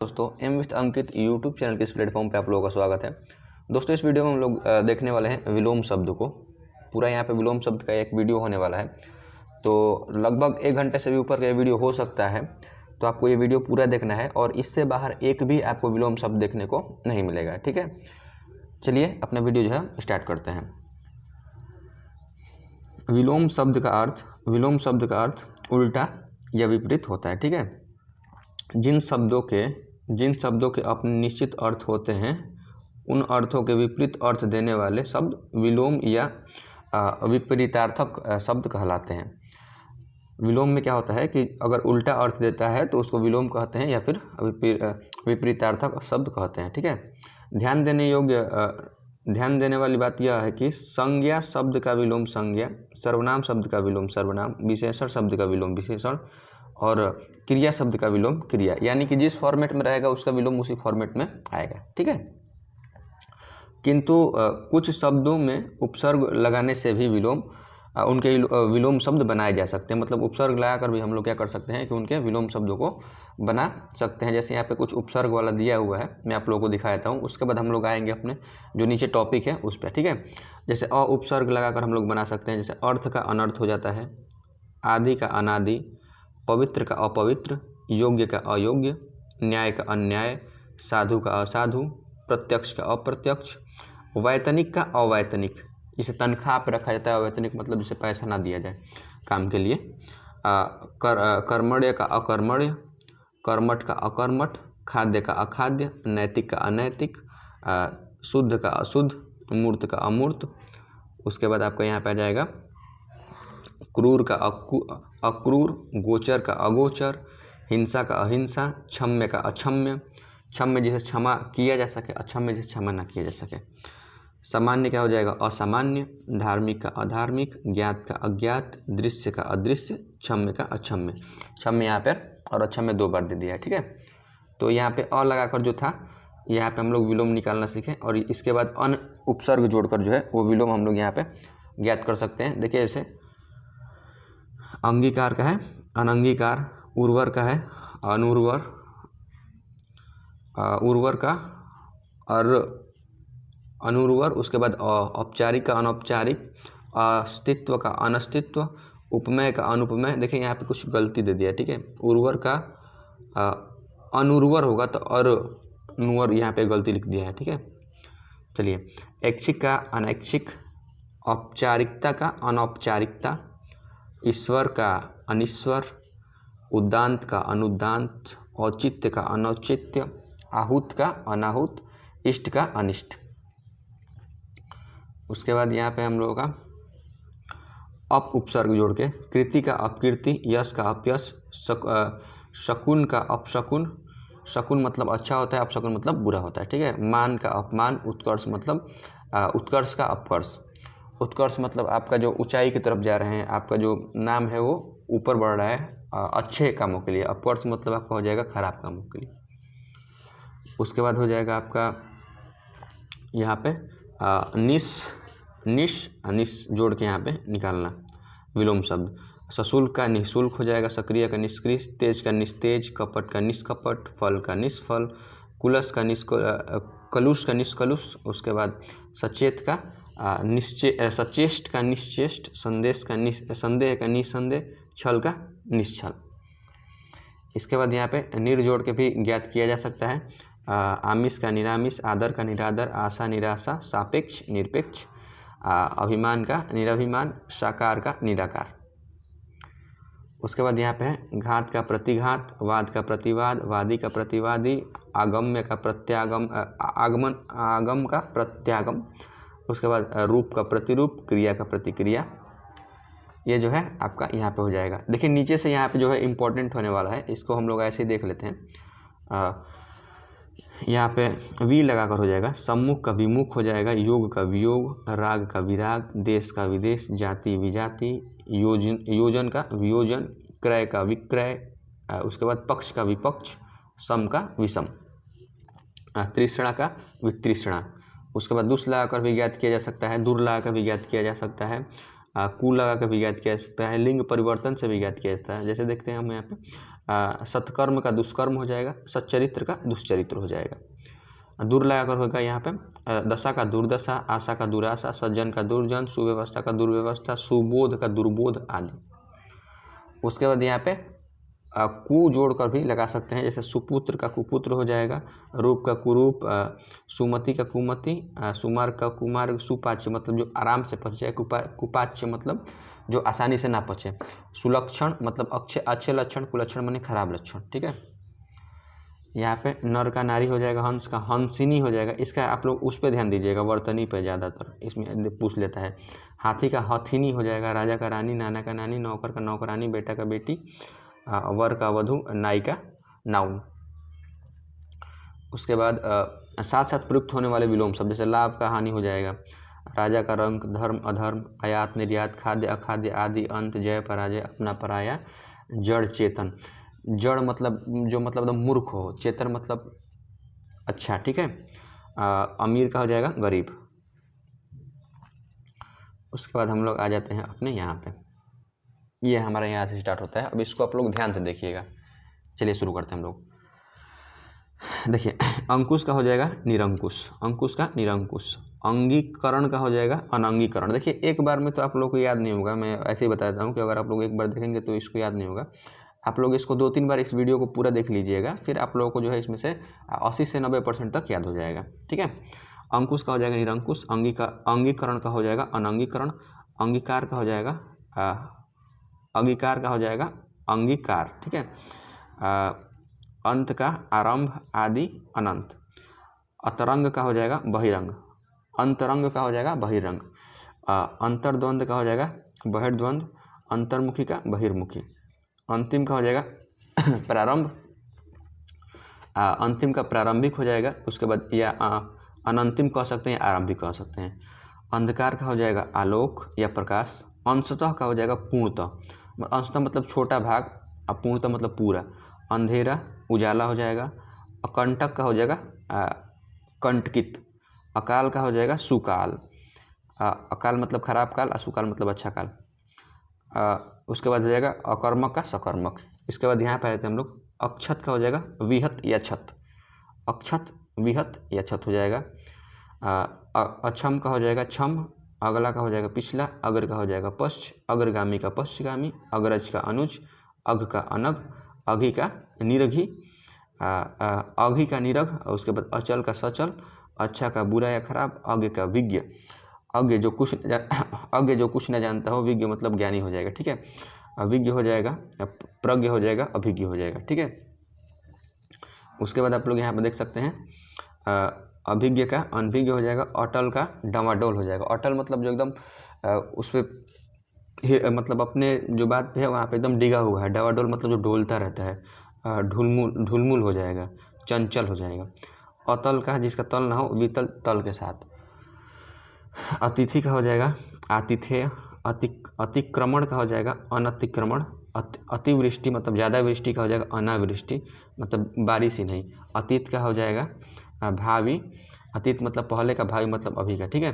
दोस्तों am with Ankit YouTube channel के इस प्लेटफॉर्म पे आप लोगों का स्वागत है। दोस्तों इस वीडियो में हम लोग देखने वाले हैं विलोम शब्द को। पूरा यहाँ पे विलोम शब्द का एक वीडियो होने वाला है, तो लगभग 1 घंटे से भी ऊपर का ये वीडियो हो सकता है। तो आपको ये वीडियो पूरा देखना है और इससे बाहर एक भी आपको विलोम शब्द देखने को नहीं मिलेगा, ठीक है। चलिए अपना वीडियो जो है स्टार्ट करते हैं। विलोम शब्द का अर्थ उल्टा या विपरीत होता है, ठीक है। जिन शब्दों के अपने निश्चित अर्थ होते हैं उन अर्थों के विपरीत अर्थ देने वाले शब्द विलोम या विपरीतार्थक शब्द कहलाते हैं। विलोम में क्या होता है कि अगर उल्टा अर्थ देता है तो उसको विलोम कहते हैं या फिर विपरीतार्थक शब्द कहते हैं, ठीक है। ध्यान देने वाली बात यह है कि संज्ञा शब्द का विलोम संज्ञा, सर्वनाम शब्द का विलोम सर्वनाम, विशेषण शब्द का विलोम विशेषण और क्रिया शब्द का विलोम क्रिया, यानी कि जिस फॉर्मेट में रहेगा उसका विलोम उसी फॉर्मेट में आएगा, ठीक है। किंतु कुछ शब्दों में उपसर्ग लगाने से भी उनके विलोम शब्द बनाए जा सकते हैं। मतलब उपसर्ग लगाकर भी हम लोग क्या कर सकते हैं कि उनके विलोम शब्दों को बना सकते हैं। जैसे यहाँ पे कुछ उपसर्ग वाला दिया हुआ है, मैं आप लोगों को दिखा देता हूँ। उसके बाद हम लोग आएंगे अपने जो नीचे टॉपिक है उस पर, ठीक है। जैसे अ उपसर्ग लगाकर हम लोग बना सकते हैं। जैसे अर्थ का अनर्थ हो जाता है, आदि का अनादि, पवित्र का अपवित्र, योग्य का अयोग्य, न्याय का अन्याय, साधु का असाधु, प्रत्यक्ष का अप्रत्यक्ष, वैतनिक का अवैतनिक, जिसे तनख्वाह पर रखा जाता है। अवैतनिक मतलब जिसे पैसा ना दिया जाए काम के लिए। कर्मण्य का अकर्मण्य, कर्मठ का अकर्मठ, खाद्य का अखाद्य, नैतिक का अनैतिक, शुद्ध का अशुद्ध, मूर्त का अमूर्त। उसके बाद आपका यहाँ पे आ जाएगा क्रूर का अक्रूर, गोचर का अगोचर, हिंसा का अहिंसा, क्षम्य का अक्षम्य, क्षम्य जिसे क्षमा किया जा सके, अक्षम्य जिसे क्षमा ना किया जा सके। सामान्य क्या हो जाएगा असामान्य, धार्मिक का अधार्मिक, ज्ञात का अज्ञात, दृश्य का अदृश्य, क्षम्य का अक्षम्य। क्षम्य यहाँ पर और अक्षम्य 2 बार दे दिया है, ठीक है। तो यहाँ पे अ लगाकर जो था यहाँ पे हम लोग विलोम निकालना सीखें और इसके बाद अन उपसर्ग जोड़कर जो है वो विलोम हम लोग यहाँ पे ज्ञात कर सकते हैं। देखिए जैसे अंगीकार का है अनंगीकार, उर्वर का है अनुर्वर, उर्वर का अनुर्वर। उसके बाद औपचारिक का अनौपचारिक, अस्तित्व का अनस्तित्व, उपमेय का अनुपमेय। देखिए यहाँ पे कुछ गलती दे दिया, ठीक है। उर्वर का अनुर्वर होगा तो अनुवर यहाँ पे गलती लिख दिया है, ठीक है। चलिए ऐच्छिक का अनैच्छिक, औपचारिकता का अनौपचारिकता, ईश्वर का अनिश्वर, उद्दांत का अनुदांत, औचित्य का अनौचित्य, आहूत का अनाहूत, इष्ट का अनिष्ट। उसके बाद यहाँ पे हम लोगों का अप उपसर्ग जोड़ के कृति का अपकीर्ति, यश का अपयश, शकुन का अपशकुन। शकुन मतलब अच्छा होता है, अपशकुन मतलब बुरा होता है, ठीक है। मान का अपमान, उत्कर्ष मतलब उत्कर्ष का अपकर्ष। उत्कर्ष मतलब आपका जो ऊंचाई की तरफ जा रहे हैं, आपका जो नाम है वो ऊपर बढ़ रहा है अच्छे कामों के लिए। अपकर्ष मतलब आपका हो जाएगा खराब कामों के लिए। उसके बाद हो जाएगा आपका यहाँ पे निश जोड़ के यहाँ पे निकालना विलोम शब्द। सशुल्क का निःशुल्क हो जाएगा, सक्रिय का निष्क्रिय, तेज का निस्तेज, कपट का निष्कपट, फल का निष्फल, कुलस का कलुष का निष्कलुष। उसके बाद सचेत का सचेष्ट का निश्चेष्ट, संदेह का निसंदेह, छल का निश्छल। इसके बाद यहाँ पे निर जोड़ के भी ज्ञात किया जा सकता है। आमिष का निरामिष, आदर का निरादर, आशा निराशा, सापेक्ष निरपेक्ष, अभिमान का निराभिमान, साकार का निराकार। उसके बाद यहाँ पे है घात का प्रतिघात, वाद का प्रतिवाद, वादी का प्रतिवादी, आगम्य का प्रत्यागम, आगम का प्रत्यागम। उसके बाद रूप का प्रतिरूप, क्रिया का प्रतिक्रिया। ये जो है आपका यहाँ पे हो जाएगा। देखिए नीचे से यहाँ पे जो है इम्पोर्टेंट होने वाला है, इसको हम लोग ऐसे ही देख लेते हैं। यहाँ पे वी लगाकर हो जाएगा, सम्मुख का विमुख हो जाएगा, योग का वियोग, राग का विराग, देश का विदेश, जाति विजाति, योजन का वियोजन, क्रय का विक्रय। उसके बाद पक्ष का विपक्ष, सम का विषम, तृष्णा का वितृष्णा। उसके बाद दुष्ट लगाकर भी ज्ञात किया जा सकता है, दूर लगाकर भी ज्ञात किया जा सकता है, कु लगा कर भी ज्ञात किया जा सकता है, लिंग परिवर्तन से भी ज्ञात किया जाता है। जैसे देखते हैं हम यहाँ पे सत्कर्म का दुष्कर्म हो जाएगा, सच्चरित्र का दुष्चरित्र हो जाएगा। दूर लगाकर होगा यहाँ पे दशा का दुर्दशा, आशा का दुराशा, सज्जन का दुर्जन, सुव्यवस्था का दुर्व्यवस्था, सुबोध का दुर्बोध आदि। उसके बाद यहाँ पे कु जोड़कर भी लगा सकते हैं, जैसे सुपुत्र का कुपुत्र हो जाएगा, रूप का कुरूप, सुमति का कुमति, सुमार्ग का कुमार्ग, सुपाच्य मतलब जो आराम से पच जाए, कुपाच्य मतलब जो आसानी से ना पचे, सुलक्षण मतलब अच्छे लक्षण, कुलक्षण माने खराब लक्षण। ठीक है, यहाँ पे नर का नारी हो जाएगा, हंस का हंसिनी हो जाएगा। इसका आप लोग उस पर ध्यान दीजिएगा, वर्तनी पे ज़्यादातर इसमें पूछ लेता है। हाथी का हथिनी हो जाएगा, राजा का रानी, नाना का नानी, नौकर का नौकरानी, बेटा का बेटी, वर का वधु, नाई का नाउन। उसके बाद साथ साथ प्रयुक्त होने वाले विलोम शब्द, जैसे लाभ का हानि हो जाएगा, राजा का रंग, धर्म अधर्म, आयात निर्यात, खाद्य अखाद्य आदि, अंत, जय पराजय, अपना पराया, जड़ चेतन। जड़ मतलब जो मतलब एकदम मूर्ख हो, चेतन मतलब अच्छा। ठीक है, अमीर का हो जाएगा गरीब। उसके बाद हम लोग आ जाते हैं अपने यहाँ पे, ये हमारा यहाँ से स्टार्ट होता है। अब इसको आप लोग ध्यान से देखिएगा। चलिए शुरू करते हैं हम लोग। देखिए, अंकुश का हो जाएगा निरंकुश, अंकुश का निरंकुश। अंगीकरण का हो जाएगा अनंगीकरण। देखिए, एक बार में तो आप लोग को याद नहीं होगा, मैं ऐसे ही बता देता हूँ कि अगर आप लोग एक बार देखेंगे तो इसको याद नहीं होगा। आप लोग इसको 2-3 बार इस वीडियो को पूरा देख लीजिएगा, फिर आप लोगों को जो है इसमें से 80 से 90% तक याद हो जाएगा। ठीक है, अंकुश का हो जाएगा निरंकुश, अंगीकरण का हो जाएगा अनंगीकरण, अंगीकार का हो जाएगा अंगीकार का हो जाएगा अंगीकार। ठीक है, अंत का आरंभ, आदि, अनंत। अतरंग का हो जाएगा बहिरंग, अंतरंग का हो जाएगा बहिरंग। अंतर्द्वंद का हो जाएगा बहिर्द्वंद, अंतर्मुखी का बहिर्मुखी। अंतिम का हो जाएगा प्रारंभ, अंतिम का प्रारंभिक हो जाएगा। उसके बाद या अनंतिम कह सकते हैं, आरंभिक कह सकते हैं। अंधकार का हो जाएगा आलोक या प्रकाश। अंशतः का हो जाएगा पूर्णतः, अंशतः मतलब छोटा भाग, और पूर्णतः मतलब पूरा। अंधेरा उजाला हो जाएगा। अकंटक का हो जाएगा कंटकित। अकाल का हो जाएगा सुकाल। अकाल मतलब खराब काल, सुकाल मतलब अच्छा काल। उसके बाद हो जाएगा अकर्मक का सकर्मक। इसके बाद यहाँ पे आते हैं हम लोग। अक्षत का हो जाएगा विहत या छत, अक्षत, विहत या छत हो जाएगा। अक्षम का हो जाएगा छम, अगला का हो जाएगा पिछला, अग्र का हो जाएगा पश्च, अग्रगामी का पश्चगामी, अग्रज का अनुज, अघ का अनघ, अघी का निरघी, अघी का निरघ। उसके बाद अचल का सचल, अच्छा का बुरा या खराब, अज्ञ का विज्ञ, अज्ञ जो कुछ न जानता हो, विज्ञ मतलब ज्ञानी हो जाएगा। ठीक है, अविज्ञ हो जाएगा, प्रज्ञ हो जाएगा, अभिज्ञ हो जाएगा। ठीक है, उसके बाद आप लोग यहाँ पर देख सकते हैं अभिज्ञ का अनभिज्ञ हो जाएगा। अटल का डमाडोल हो जाएगा। अटल मतलब जो एकदम उस पर मतलब अपने जो बात पे है वहाँ पे एकदम डिगा हुआ है। डवाडोल मतलब जो डोलता रहता है, ढुलमुल हो जाएगा, चंचल हो जाएगा। अतल का जिसका तल ना हो, वितल तल के साथ। अतिथि का हो जाएगा आतिथेय। अतिक्रमण का हो जाएगा अनतिक्रमण। अतिवृष्टि मतलब ज़्यादा वृष्टि का हो जाएगा अनावृष्टि, मतलब बारिश ही नहीं। अतीत का हो जाएगा भावी। अतीत मतलब पहले का, भावी मतलब अभी का। ठीक है,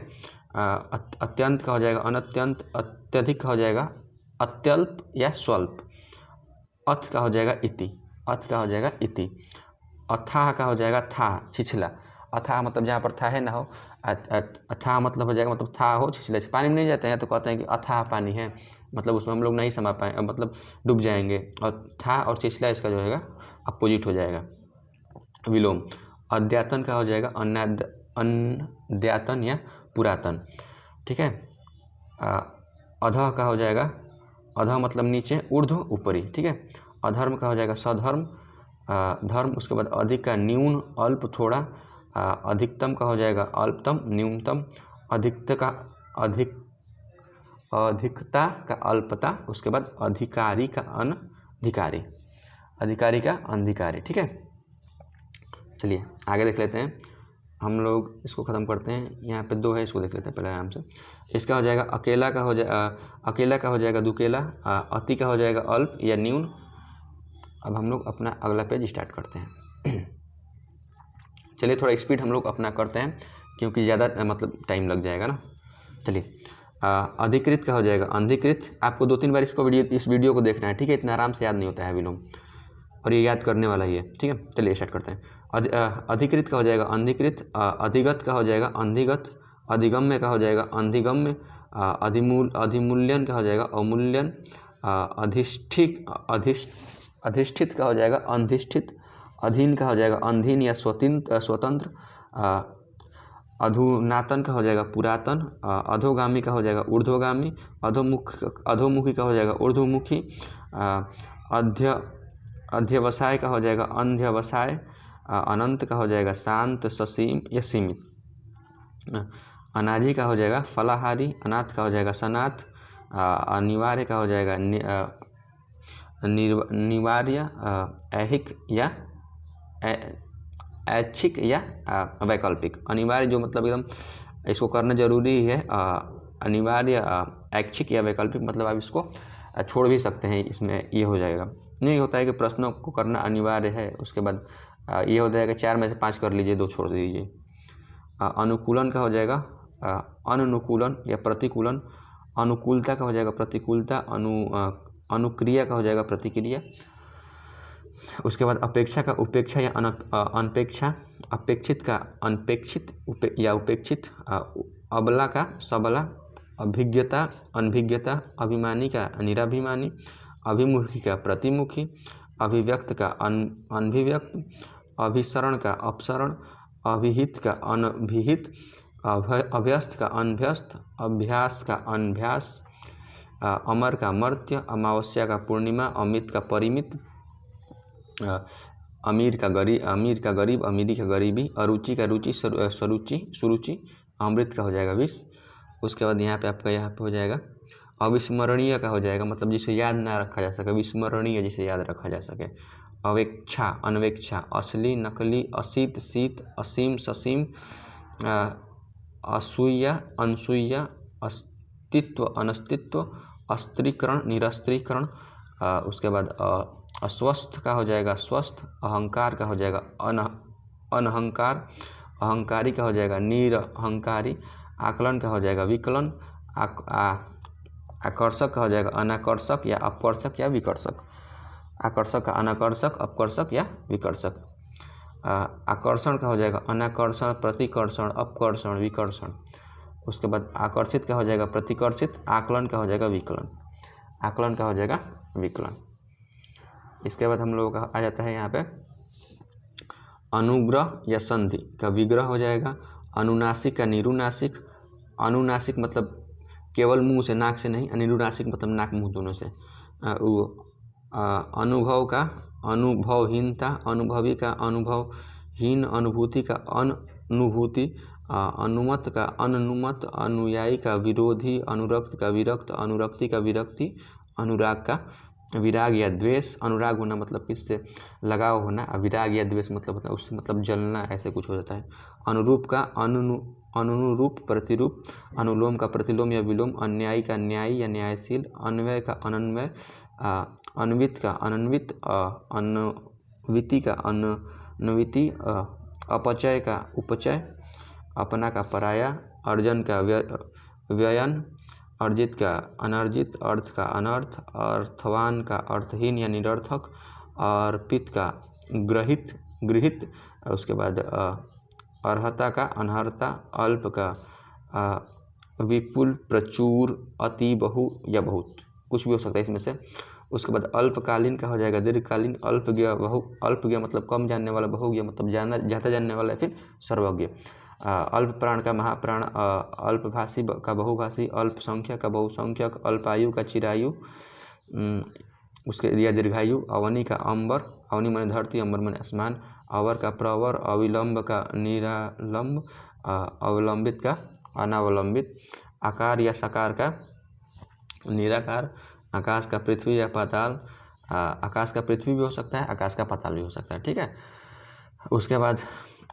अत्यंत का हो जाएगा अनत्यंत। अत्यधिक का हो जाएगा अत्यल्प या स्वल्प। अथ का हो जाएगा इति, अथ का हो जाएगा इति। अथाह का हो जाएगा था, छिछला। अथाह मतलब जहाँ पर था है ना हो, अथाह मतलब हो जाएगा मतलब था हो, छिछले से पानी में नहीं जाते हैं तो कहते हैं कि अथाह पानी है, मतलब उसमें हम लोग नहीं समा पाए, मतलब डूब जाएंगे। और था और छिछला इसका जो है अपोजिट हो जाएगा, विलोम। अद्यातन का हो जाएगा अनद्यातन या पुरातन। ठीक है, अधः का हो जाएगा, अधः मतलब नीचे, ऊर्ध्व ऊपरी। ठीक है, अधर्म का हो जाएगा सधर्म, धर्म। उसके बाद अधिक का न्यून, अल्प थोड़ा। अधिकतम का हो जाएगा अल्पतम, न्यूनतम। अधिकता का अल्पता। उसके बाद अधिकारी का अनधिकारी, अधिकारी का अनधिकारी। ठीक है, चलिए आगे देख लेते हैं हम लोग, इसको ख़त्म करते हैं। यहाँ पे 2 है, इसको देख लेते हैं पहले आराम से। इसका हो जाएगा अकेला का हो जाएगा दुकेला। अति का हो जाएगा अल्प या न्यून। अब हम लोग अपना अगला पेज स्टार्ट करते हैं। चलिए थोड़ा स्पीड हम लोग अपना करते हैं, क्योंकि ज़्यादा मतलब टाइम लग जाएगा ना। चलिए, अधिकृत का हो जाएगा अनधिकृत। आपको 2-3 बार इस वीडियो को देखना है। ठीक है, इतना आराम से याद नहीं होता है विलोम। और ये याद करने वाला ही है, ठीक है। चलिए स्टार्ट करते हैं। अधिकृत का हो जाएगा अंधिकृत, अधिगत का हो जाएगा अंधिगत, अधिगम्य का हो जाएगा अंधिगम्य, अधिमूल्यन का हो जाएगा अवमूल्यन, अधिष्ठित का हो जाएगा अंधिष्ठित, अधीन का हो जाएगा अधीन या स्वतंत्र, अधुनातन का हो जाएगा पुरातन, अधोगामी का हो जाएगा ऊर्ध्वगामी, अधोमुखी का हो जाएगा ऊर्ध्वमुखी, अध्यवसाय का हो जाएगा अंध्यवसाय, अनंत का हो जाएगा शांत ससीम या सीमित, अनाजी का हो जाएगा फलाहारी, अनाथ का हो जाएगा सनाथ, अनिवार्य का हो जाएगा निवार्य, ऐहिक या ऐच्छिक या वैकल्पिक। अनिवार्य जो मतलब एकदम इसको करना जरूरी है, अनिवार्य ऐच्छिक या वैकल्पिक मतलब आप इसको छोड़ भी सकते हैं, इसमें ये हो जाएगा। नहीं होता है कि प्रश्नों को करना अनिवार्य है, उसके बाद ये हो जाएगा 4 में से 5 कर लीजिए, 2 छोड़ दीजिए। अनुकूलन का हो जाएगा अनुकूलन या प्रतिकूलन, अनुकूलता का हो जाएगा प्रतिकूलता, अनुक्रिया का हो जाएगा प्रतिक्रिया। उसके बाद अपेक्षा का उपेक्षा या अनपेक्षा, अपेक्षित का अनपेक्षित या उपेक्षित, अबला का सबला, अभिज्ञता अनभिज्ञता, अभिमानी का निराभिमानी, अभिमुखी का प्रतिमुखी, अभिव्यक्त का अनभिव्यक्त, अभिसरण का अपसरण, अभिहित का अनभिहित, अभ्यस्त का अनभ्यस्त, अभ्यास का अनभ्यास, अमर का मर्त्य, अमावस्या का पूर्णिमा, अमित का परिमित, अमीर का गरीब, अमीरी का गरीबी, अरुचि का रुचि, सुरुचि, अमृत का हो जाएगा विष। उसके बाद यहाँ पे हो जाएगा अविस्मरणीय का हो जाएगा मतलब जिसे याद ना रखा जा सके, विस्मरणीय जिसे याद रखा जा सके, अवेक्षा अनवेक्षा, असली नकली, असीत शीत, असीम ससीम, असूया अनसूया, अस्तित्व अनस्तित्व, अस्त्रीकरण निरस्त्रीकरण। उसके बाद अस्वस्थ का हो जाएगा स्वस्थ, अहंकार का हो जाएगा अनहंकार, अहंकारी का हो जाएगा निरहंकारी, आकलन का हो जाएगा विकलन, आकर्षक का हो जाएगा अनाकर्षक या अपकर्षक या विकर्षक, आकर्षक का अनाकर्षक, अपकर्षक या विकर्षक, आकर्षण का हो जाएगा अनाकर्षण, प्रतिकर्षण, अपकर्षण, विकर्षण। उसके बाद आकर्षित का हो जाएगा प्रतिकर्षित, आकलन का हो जाएगा विकलन, आकलन का हो जाएगा विकलन। इसके बाद हम लोगों का आ जाता है यहाँ पे अनुग्रह या संधि का विग्रह हो जाएगा, अनुनासिक का निरुनासिक, अनुनासिक मतलब केवल मुंह से नाक से नहीं, निरुनासिक मतलब नाक मुंह दोनों से, अनुभव का अनुभवहीनता, अनुभवी का अनुभवहीन, अनुभूति का अनुभूति, अनुमत का अनुनुमत, अनुयायी का विरोधी, अनुरक्त का विरक्त, अनुरक्ति का विरक्ति, अनुराग का विराग या द्वेष, अनुराग होना मतलब किससे लगाव होना, विराग या द्वेष मतलब उससे मतलब जलना, ऐसे कुछ हो जाता है। अनुरूप का अनुरूप प्रतिरूप, अनुलोम का प्रतिलोम या विलोम, अन्यायी का न्यायी या न्यायशील, अन्वय का अनन्वय, अन्वित का अनन्वित, अन्विति का अन्विति, अपचय का उपचय, अपना का पराया, अर्जन का व्ययन, अर्जित का अनर्जित, अर्थ का अनर्थ, अर्थवान का अर्थहीन या निरर्थक, अर्पित का गृहित। उसके बाद अर्हता का अनर्हता, अल्प का विपुल, प्रचुर, अति, बहु या बहुत, कुछ भी हो सकता है इसमें से। उसके बाद अल्पकालीन का हो जाएगा दीर्घकालीन, अल्पज्ञ अल्पज्ञ मतलब कम जानने वाला, बहुज्ञ मतलब ज़्यादा जानने वाला या फिर सर्वज्ञ, अल्प प्राण का महाप्राण, अल्पभाषी का बहुभाषी, अल्पसंख्यक का बहुसंख्यक, अल्पायु का चिरायु, उसके या दीर्घायु, अवनी का अंबर, अवनी माने धरती, अंबर माने आसमान, अवर का प्रवर, अविलंब का निरालंब, अवलंबित का अनावलंबित, आकार या साकार का निराकार, आकाश का पृथ्वी या पाताल, आकाश का पृथ्वी भी हो सकता है, आकाश का पाताल भी हो सकता है, ठीक है। उसके बाद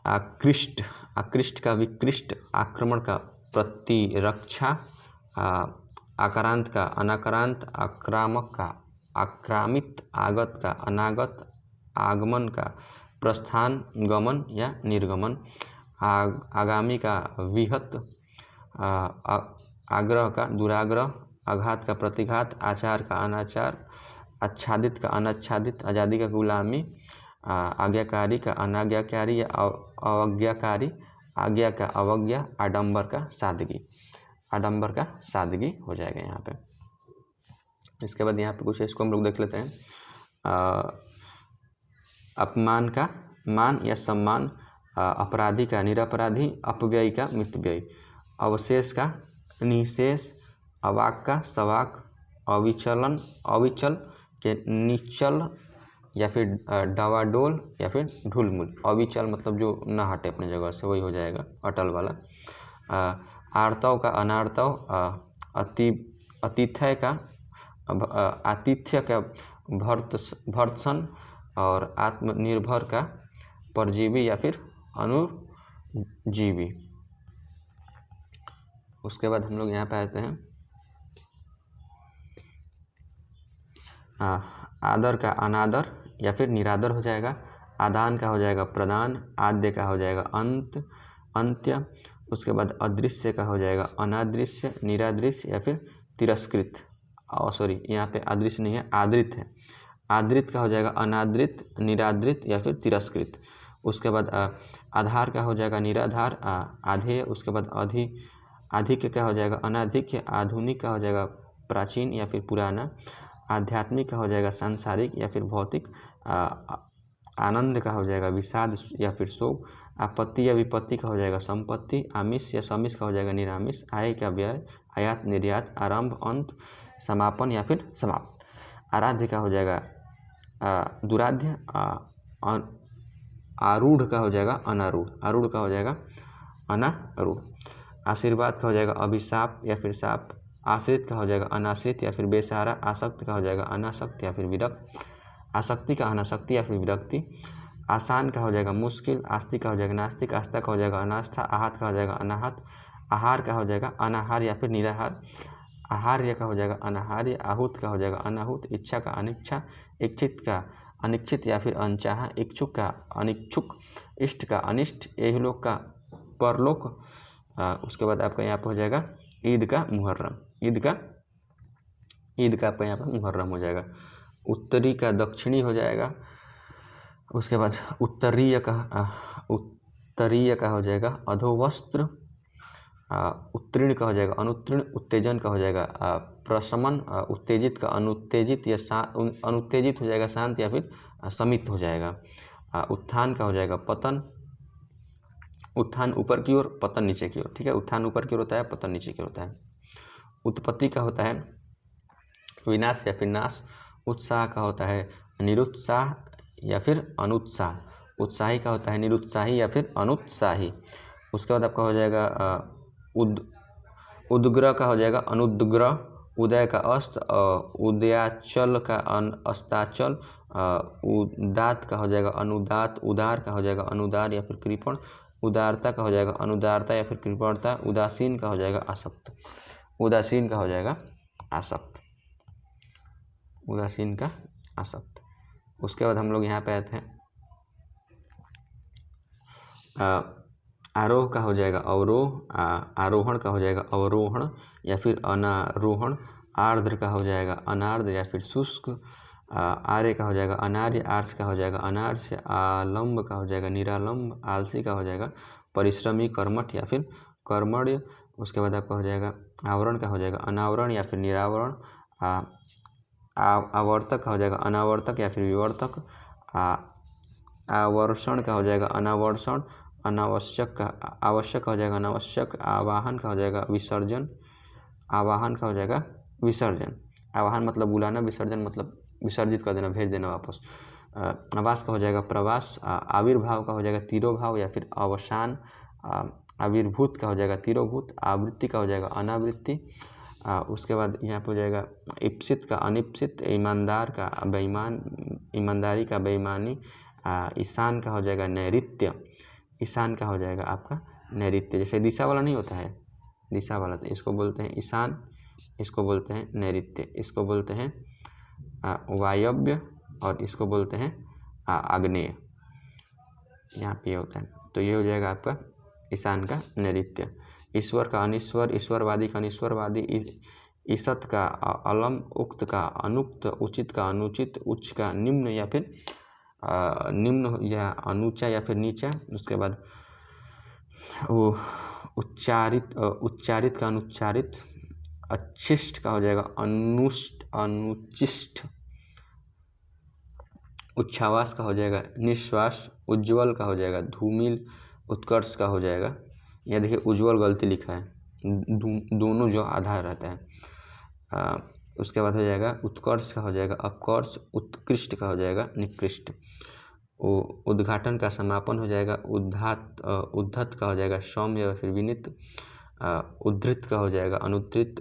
आकृष्ट का विकृष्ट, आक्रमण का प्रतिरक्षा, आक्रांत का अनाक्रांत, आक्रामक का आक्रामित, आगत का अनागत, आगमन का प्रस्थान गमन या निर्गमन, आगामी का विहत, आग्रह का दुराग्रह, आघात का प्रतिघात, आचार का अनाचार, आच्छादित का अनाच्छादित, आज़ादी का गुलामी, आज्ञाकारी का अनाज्ञाकारी या अवज्ञाकारी, आज्ञा का अवज्ञा, आडंबर का सादगी। आडंबर का सादगी हो जाएगा यहाँ पे। इसके बाद यहाँ पे कुछ इसको हम लोग देख लेते हैं। अपमान का मान या सम्मान, अपराधी का निरपराधी, अपव्ययी का मितव्ययी, अवशेष का निशेष, अवाक का सवाक, अविचलन अविचल के निचल या फिर डवाडोल या फिर ढुलमुल। अविचल मतलब जो ना हटे अपनी जगह से, वही हो जाएगा अटल वाला। आर्तव का अनार्तव, अतिथ्य का आतिथ्य का भर्त्सन, और आत्मनिर्भर का परजीवी या फिर अनुजीवी। उसके बाद हम लोग यहाँ पे आते हैं। आदर का अनादर या फिर निरादर हो जाएगा। आदान का हो जाएगा प्रदान, आद्य का हो जाएगा अंत अंत्य। उसके बाद अदृश्य का हो जाएगा अनादृश्य, निरादृश्य या फिर तिरस्कृत। सॉरी, यहाँ पे अदृश्य नहीं है, आदृत है। आदृत का हो जाएगा अनादृत, निरादृत या फिर तिरस्कृत। उसके बाद आधार का हो जाएगा निराधार, आधेय। उसके बाद अधिक का हो जाएगा अनाधिक्य, आधुनिक का हो जाएगा प्राचीन या फिर पुराना, आध्यात्मिक का हो जाएगा सांसारिक या फिर भौतिक, आनंद का हो जाएगा विषाद या फिर शोक, आपत्ति या विपत्ति का हो जाएगा संपत्ति, आमिष या समिष का हो जाएगा निरामिष, आय का व्यय, आयात निर्यात, आरंभ अंत, समापन या फिर समाप्त। आराध्य का हो जाएगा दुराध्य, आरूढ़ का हो जाएगा अनारूढ़, आरूढ़ का हो जाएगा अनारूढ़। आशीर्वाद का हो जाएगा अभिशाप या फिर शाप, आश्रित का हो जाएगा अनाश्रित या फिर बेसहारा, आसक्त का हो जाएगा अनासक्त या फिर विरक्त, आसक्ति का अनासक्ति या फिर विरक्ति, आसान का हो जाएगा मुश्किल, आस्तिक का हो जाएगा नास्तिक, आस्था का हो जाएगा अनास्था, आहत का हो जाएगा अनाहत, आहार का हो जाएगा अनाहार या फिर निराहार, आहार्य का हो जाएगा अनाहार्य, आहूत का हो जाएगा अनाहूत, इच्छा का अनिच्छा, इच्छित का अनिच्छित या फिर अनचाहा, इच्छुक का अनिच्छुक, इष्ट का अनिष्ट, एहलोक का परलोक। उसके बाद आपका यहाँ पर हो जाएगा ईद का मुहर्रम, ईद का आपका यहाँ पर मुहर्रम हो जाएगा। उत्तरी का दक्षिणी हो जाएगा। उसके बाद उत्तरीय का हो जाएगा अधोवस्त्र, उत्तीर्ण का हो जाएगा अनुत्तीर्ण, उत्तेजन का हो जाएगा प्रशमन, उत्तेजित का अनुत्तेजित या अनुत्तेजित हो जाएगा शांत या फिर समित हो जाएगा। उत्थान का हो जाएगा पतन, उत्थान ऊपर की ओर, पतन नीचे की ओर। ठीक है, उत्थान ऊपर की ओर होता है, पतन नीचे की ओर होता है। उत्पत्ति का होता है विनाश या फिर नाश, उत्साह का होता है निरुत्साह या फिर अनुत्साह, उत्साही का होता है निरुत्साही या फिर अनुत्साही। उसके बाद आपका हो जाएगा उद्ग्रह का हो जाएगा अनुद्ग्रह, उदय का अस्त, उदयाचल का अस्ताचल, उदात का हो जाएगा अनुदात, उदार का हो जाएगा अनुदार या फिर कृपण, उदारता का हो जाएगा अनुदारता या फिर कृपणता, उदासीन का हो जाएगा आसक्त, उदासीन का हो जाएगा आसक्त, उदासीन का आसक्त। उसके बाद हम लोग यहाँ पे आते हैं। आरोह का हो जाएगा अवरोह, आरोहण का हो जाएगा अवरोहण या फिर अनारोहण, आर्द्र का हो जाएगा अनार्द्र या फिर शुष्क, आर्य का हो जाएगा अनार्य, आर्ष का हो जाएगा अनार्ष, आलम्ब का हो जाएगा निरालंब, आलसी का हो जाएगा परिश्रमी कर्मठ या फिर कर्मण्य। उसके बाद आपका हो जाएगा आवरण का हो जाएगा अनावरण या फिर निरावरण, आवर्तक का हो जाएगा अनावर्तक या फिर विवर्तक, आवर्षण का हो जाएगा अनावर्षण, अनावश्यक का आवश्यक हो जाएगा अनावश्यक, आवाहन का हो जाएगा विसर्जन, आवाहन का हो जाएगा विसर्जन, आवाहन मतलब बुलाना, विसर्जन मतलब विसर्जित कर देना, भेज देना वापस। आवास का हो जाएगा प्रवास, आविर्भाव का हो जाएगा तिरोभाव या फिर अवसान, आविर्भूत का हो जाएगा तिरोभूत, आवृत्ति का हो जाएगा अनावृत्ति। उसके बाद यहाँ पर हो जाएगा इप्सित का अनिप्सित, ईमानदार का बेईमान, ईमानदारी का बेईमानी, ईशान का हो जाएगा नैऋत्य, ईशान का हो जाएगा आपका नैऋत्य। जैसे दिशा वाला नहीं होता है, दिशा वाला, तो इसको बोलते हैं ईशान, इसको बोलते हैं नैऋत्य, इसको बोलते हैं वायव्य और इसको बोलते हैं आग्नेय। यहाँ पे होता है, तो ये हो जाएगा आपका ईशान का नैऋत्य। ईश्वर का अनिश्वर, ईश्वरवादी का अनिश्वरवादी, ईसत का अलम, उक्त का अनुक्त, उचित का अनुचित, उच्च का निम्न या फिर निम्न या अनुचा या फिर नीचा। उसके बाद वो उच्चारित का अनुच्चारित, अच्छिष्ट का हो जाएगा अनुष्ट अनुचिष्ट, उच्छ्वास का हो जाएगा निश्वास, उज्ज्वल का हो जाएगा धूमिल, उत्कर्ष का हो जाएगा, यह देखिए उज्ज्वल गलती लिखा है, दोनों जो आधार रहता है। उसके बाद हो जाएगा उत्कर्ष का हो जाएगा अपकर्ष, उत्कृष्ट का हो जाएगा निकृष्ट, उद्घाटन का समापन हो जाएगा उद्धत का हो जाएगा सौम्य या फिर विनित, उद्धृत का हो जाएगा अनुद्धृत,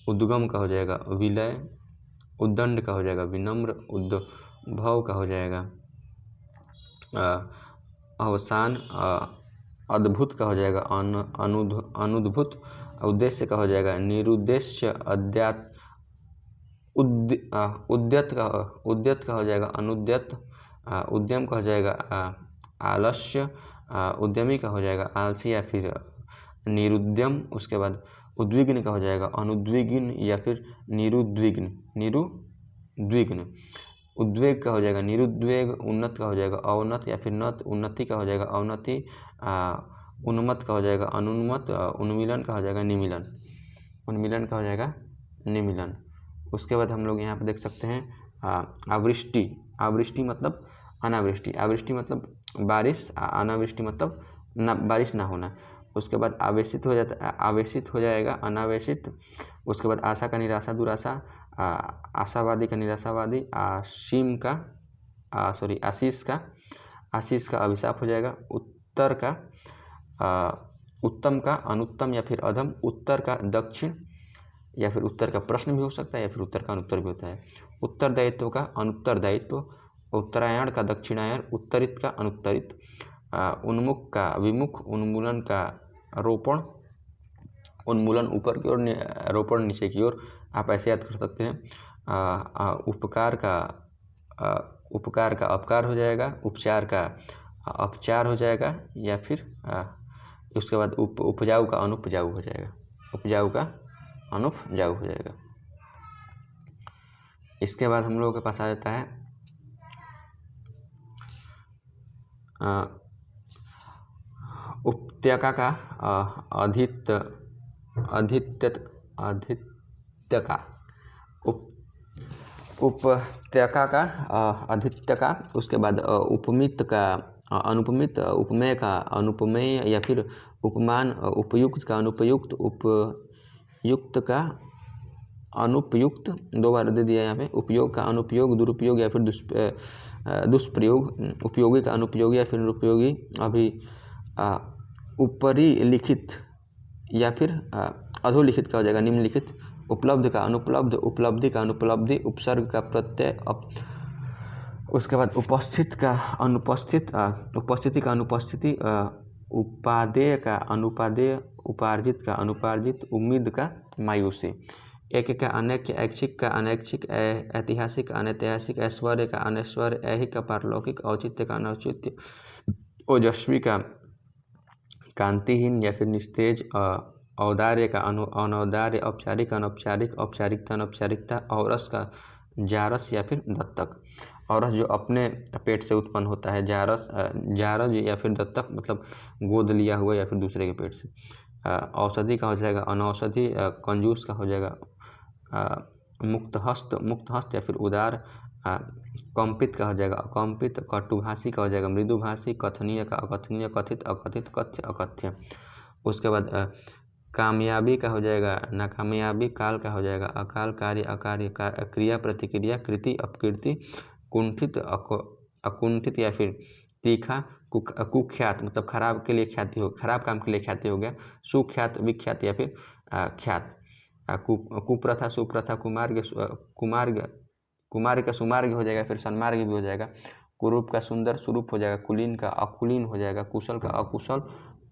उद्गम का हो जाएगा विलय, उद्दंड का हो जाएगा विनम्र, उद्भव का हो जाएगा अवसान, अद्भुत का हो जाएगा अनुद्भुत, उद्देश्य का हो जाएगा निरुद्देश्य, उद्यत का हो जाएगा अनुद्यत, उद्यम का हो जाएगा आलस्य, उद्यमी का हो जाएगा आलसी या फिर निरुद्यम। उसके बाद उद्विग्न का हो जाएगा अनुद्विग्न या फिर निरुद्विग्न, उद्वेग का हो जाएगा निरुद्वेग, उन्नत का हो जाएगा अवनत या फिर नत, उन्नति का हो जाएगा अवनति, उन्मत्त का हो जाएगा अनुन्मत्त, उन्मीलन का हो जाएगा निमीलन, उन्मीलन का हो जाएगा निमीलन। उसके बाद हम लोग यहाँ पे देख सकते हैं आवृष्टि, आवृष्टि मतलब अनावृष्टि, आवृष्टि मतलब बारिश, अनावृष्टि मतलब बारिश ना होना। उसके बाद आवेशित हो जाता है, आवेशित हो जाएगा अनावेशित। उसके बाद आशा का निराशा दुराशा, आशावादी का निराशावादी, आशीष का अभिशाप हो जाएगा, उत्तर का उत्तम का अनुत्तम या फिर अधम, उत्तर का दक्षिण या फिर उत्तर का प्रश्न भी हो सकता है या फिर उत्तर का अनुत्तर भी होता है, उत्तरदायित्व का अनुत्तरदायित्व, उत्तरायण का दक्षिणायन, उत्तरित का अनुत्तरित, उन्मुख का विमुख, उन्मूलन का रोपण, उन्मूलन ऊपर की ओर, रोपण नीचे की ओर, आप ऐसे याद कर सकते हैं। उपकार का अपकार हो जाएगा, उपचार का अपचार हो जाएगा या फिर उसके बाद उपजाऊ का अनुपजाऊ हो जाएगा, उपजाऊ का अनुपजाऊ हो जाएगा। इसके बाद हम लोगों के पास आ जाता है उपत्यका का उपत्यका का अधित्यका। उसके बाद उपमित का अनुपमित, उपमेय का अनुपमेय या फिर उपमान, उपयुक्त का अनुपयुक्त, उपयुक्त का अनुपयुक्त, दो बार दे दिया यहाँ पे, उपयोग का अनुपयोग, दुरुपयोग या फिर दुष्प्रयोग, उपयोगी का अनुपयोगी या फिर निरुपयोगी, अभी ऊपरी लिखित या फिर अधोलिखित का हो जाएगा निम्नलिखित, उपलब्ध का अनुपलब्ध, उपलब्धि का अनुपलब्धि, उपसर्ग का प्रत्यय, उसके बाद उपस्थित का अनुपस्थित, उपस्थिति का अनुपस्थिति, उपादेय का अनुपादेय, उपार्जित का अनुपार्जित, उम्मीद का मायूसी, एक का अनेक, ऐच्छिक का अनैच्छिक, ऐतिहासिक का अनैतिहासिक, ऐश्वर्य का अनैश्वर्य, ऐहिक का पारलौकिक, औचित्य का अनौचित्य, ओजस्वी का कांतिहीन या फिर निस्तेज, औदार्य का अनौदार्य, औपचारिक का अनौपचारिक, औपचारिकता अनौपचारिकता, औरस का जारस या फिर दत्तक, औरस जो अपने पेट से उत्पन्न होता है, जारज या फिर दत्तक मतलब गोद लिया हुआ या फिर दूसरे के पेट से, औषधि का हो जाएगा अनौषधि, कंजूस का हो जाएगा मुक्त हस्त या फिर उदार, कंपित का हो जाएगा अकंपित, कटुभाषी का हो जाएगा मृदुभाषी, कथनीय का अकथनीय, कथित अकथित, कथ्य अकथ्य। उसके बाद कामयाबी का हो जाएगा नाकामयाबी, काल का हो जाएगा अकाल, कार्य अकार्य, क्रिया प्रतिक्रिया, कृति अपकीर्ति, कुंठित अकुंठित या फिर तीखा, कुख्यात मतलब खराब के लिए ख्याति हो, खराब काम के लिए ख्याति हो गया, सुख्यात विख्यात या फिर ख्यात, कुप्रथा सुप्रथा, कुमार्ग का सुमार्ग हो जाएगा, फिर सन्मार्ग भी हो जाएगा, कुरूप का सुंदर स्वरूप हो जाएगा, कुलीन का अकुलीन हो जाएगा, कुशल का अकुशल,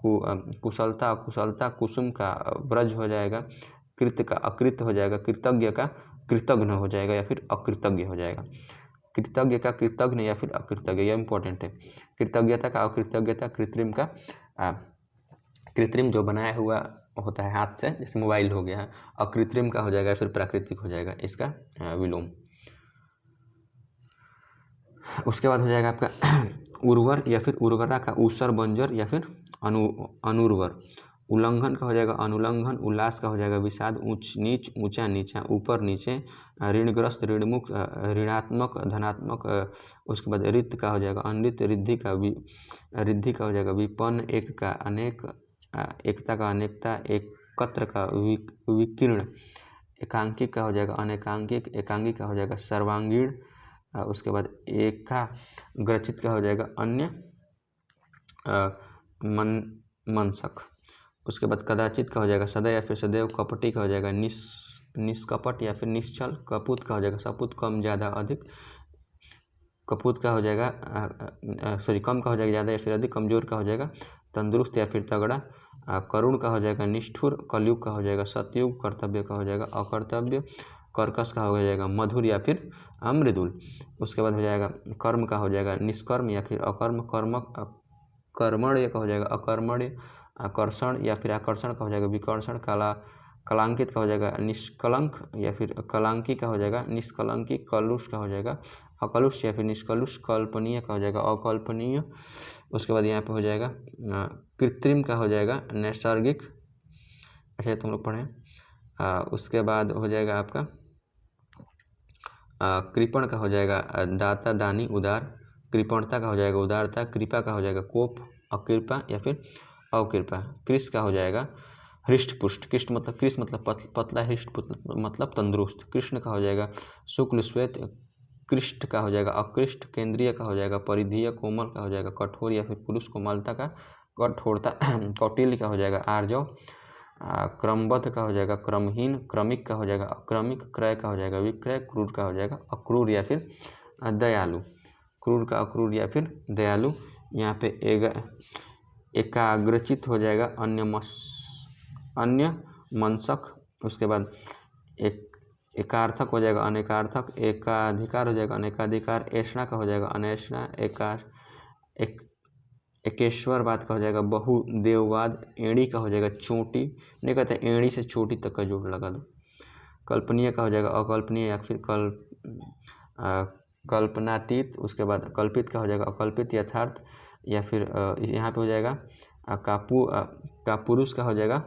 कुशलता अकुशलता, कुसुम का ब्रज हो जाएगा, कृत का अकृत हो जाएगा, कृतज्ञ का कृतघ्न हो जाएगा या फिर अकृतज्ञ हो जाएगा, कृतज्ञ का कृतघ्न या फिर अकृतज्ञ, यह इंपॉर्टेंट है। कृतज्ञता का अकृतज्ञता, कृत्रिम का कृत्रिम जो बनाया हुआ होता है हाथ से, जैसे मोबाइल हो गया है। अकृत्रिम का हो जाएगा, फिर प्राकृतिक हो जाएगा इसका विलोम। उसके बाद हो जाएगा आपका उर्वर या फिर उर्वरा का ऊसर बंजर या फिर अनुर्वर। उल्लंघन का हो जाएगा अनुल्लंघन। उल्लास का हो जाएगा विषाद। ऊंच नीच ऊंचा नीचा ऊपर नीचे। ऋणग्रस्त ऋणमुख ऋणात्मक धनात्मक। उसके बाद रित का हो जाएगा अनृत। रिद्धि का हो जाएगा विपन्न। एक का अनेक। एकता का अनेकता। एकत्र का विकीर्ण। एकांकिक का हो जाएगा अनेकांकिक। एकांगी का हो जाएगा सर्वांगीण। उसके बाद एकाग्रचित का हो जाएगा अन्य मनसक। उसके बाद कदाचित का हो जाएगा सदा या फिर सदैव। कपटी का हो जाएगा निष्कपट या फिर निश्चल। कपूत का हो जाएगा सपूत कम ज़्यादा अधिक। कपूत का हो जाएगा कम का हो जाएगा ज़्यादा या फिर अधिक। कमज़ोर का हो जाएगा तंदुरुस्त या फिर तगड़ा। करुण का हो जाएगा निष्ठुर। कलयुग का हो जाएगा सतयुग। कर्तव्य का हो जाएगा अकर्तव्य। कर्कश का हो जाएगा मधुर या फिर मृदुल। उसके बाद हो जाएगा कर्म का हो जाएगा निष्कर्म या फिर अकर्म। कर्मण्य का हो जाएगा अकर्मण्य। आकर्षण या फिर आकर्षण का हो जाएगा विकर्षण। कलांकित का हो जाएगा निष्कलंक या फिर कलांकी का हो जाएगा निष्कलंकी। कलुष का हो जाएगा अकलुष या फिर निष्कलुष। कल्पनीय का हो जाएगा अकल्पनीय। उसके बाद यहाँ पे हो जाएगा कृत्रिम का हो जाएगा नैसर्गिक। अच्छा तुम लोग पढ़ें। उसके बाद हो जाएगा आपका कृपण का हो जाएगा दाता दानी उदार। कृपणता का हो जाएगा उदारता। कृपा का हो जाएगा कोप अकृपा या फिर अकृपा। कृष का हो जाएगा हृष्ट पुष्ट। कृष्ण मतलब कृष मतलब पतला। हृष्ट मतलब तंदुरुस्त। कृष्ण का हो जाएगा शुक्ल श्वेत। कृष्ट का हो जाएगा अकृष्ट। केंद्रीय का हो जाएगा परिधीय। कोमल का हो जाएगा कठोर या फिर पुरुष। कोमलता का कठोरता। कौटिल्य का हो जाएगा आर्जव। क्रमबद्ध का हो जाएगा क्रमहीन। क्रमिक का हो जाएगा अक्रमिक। क्रय का हो जाएगा विक्रय। क्रूर का हो जाएगा अक्रूर या फिर दयालु। क्रूर का अक्रूर या फिर दयालु। यहाँ पे एकाग्रचित हो जाएगा अन्य मनसक। उसके बाद एकार्थक हो जाएगा अनेकार्थक। एकाधिकार हो जाएगा अनेकाधिकार। ऐषणा का हो जाएगा अनैषणा। एकेश्वरवाद का हो जाएगा बहुदेववाद। एड़ी का हो जाएगा चोटी। नहीं कहते एड़ी से चोटी तक का जोड़ लगा दो। कल्पनीय का हो जाएगा अकल्पनीय या फिर कल्पनातीत। उसके बाद कल्पित का हो जाएगा अकल्पित यथार्थ या फिर यहाँ पे हो जाएगा कापुरुष का हो जाएगा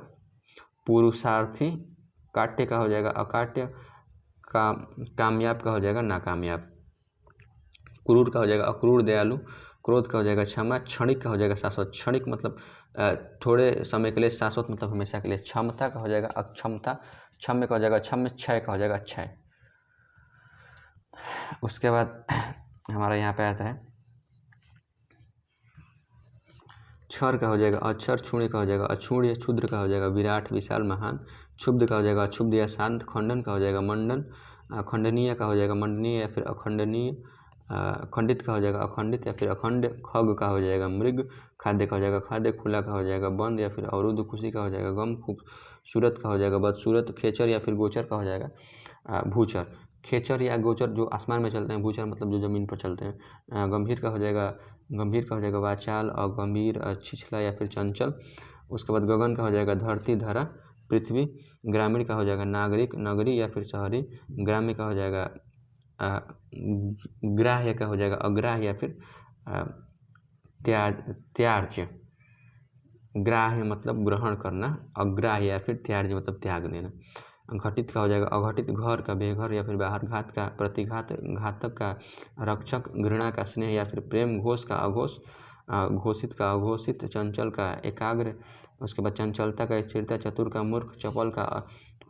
पुरुषार्थी। काट्य का हो जाएगा अकाट्य। कामयाब का हो जाएगा नाकामयाब। क्रूर का हो जाएगा अक्रूर दयालु। क्रोध का हो जाएगा क्षमा। क्षणिक का हो जाएगा शाश्वत। क्षणिक मतलब थोड़े समय के लिए। शाश्वत मतलब हमेशा के लिए। क्षमता का हो जाएगा अक्षमता। क्षम्य का हो जाएगा क्षम्य। क्षय का हो जाएगा क्षय। उसके बाद हमारा यहाँ पे आता है क्षर का हो जाएगा अक्षर। क्षुण्य का हो जाएगा अक्षुण्य। क्षुद्र का हो जाएगा विराट विशाल महान। क्षुब्ध का हो जाएगा अक्षुब्ध या शांत। खंडन का हो जाएगा मंडन। खंडनीय का हो जाएगा मंडनीय या फिर अखंडनीय। खंडित का हो जाएगा अखंडित या फिर अखंड। खग का हो जाएगा मृग। खाद्य का हो जाएगा खाद्य। खुला का हो जाएगा बंद या फिर अवरुद्ध। खुशी का हो जाएगा गम। खूबसूरत का हो जाएगा बदसूरत। खेचर या फिर गोचर का हो जाएगा भूचर। खेचर या गोचर जो आसमान में चलते हैं। भूचर मतलब जो ज़मीन पर चलते हैं। गंभीर का हो जाएगा वाचाल और गंभीर। छिछला या फिर चंचल। उसके बाद गगन का हो जाएगा धरती धरा पृथ्वी। ग्रामीण का हो जाएगा नागरिक नगरी या फिर शहरी। ग्राम्य का हो जाएगा ग्राह्य का हो जाएगा अग्राह्य या फिर त्याज्य। ग्राह्य मतलब ग्रहण करना। अग्राह्य या फिर त्याज्य मतलब त्याग देना। घटित का हो जाएगा अघटित। घर का बेघर या फिर बाहर। घात का प्रतिघात। घातक का रक्षक। घृणा का स्नेह या फिर प्रेम। घोष का अघोष। घोषित का अघोषित। चंचल का एकाग्र। उसके बाद चंचलता का स्थिरता। चतुर का मूर्ख। चपल का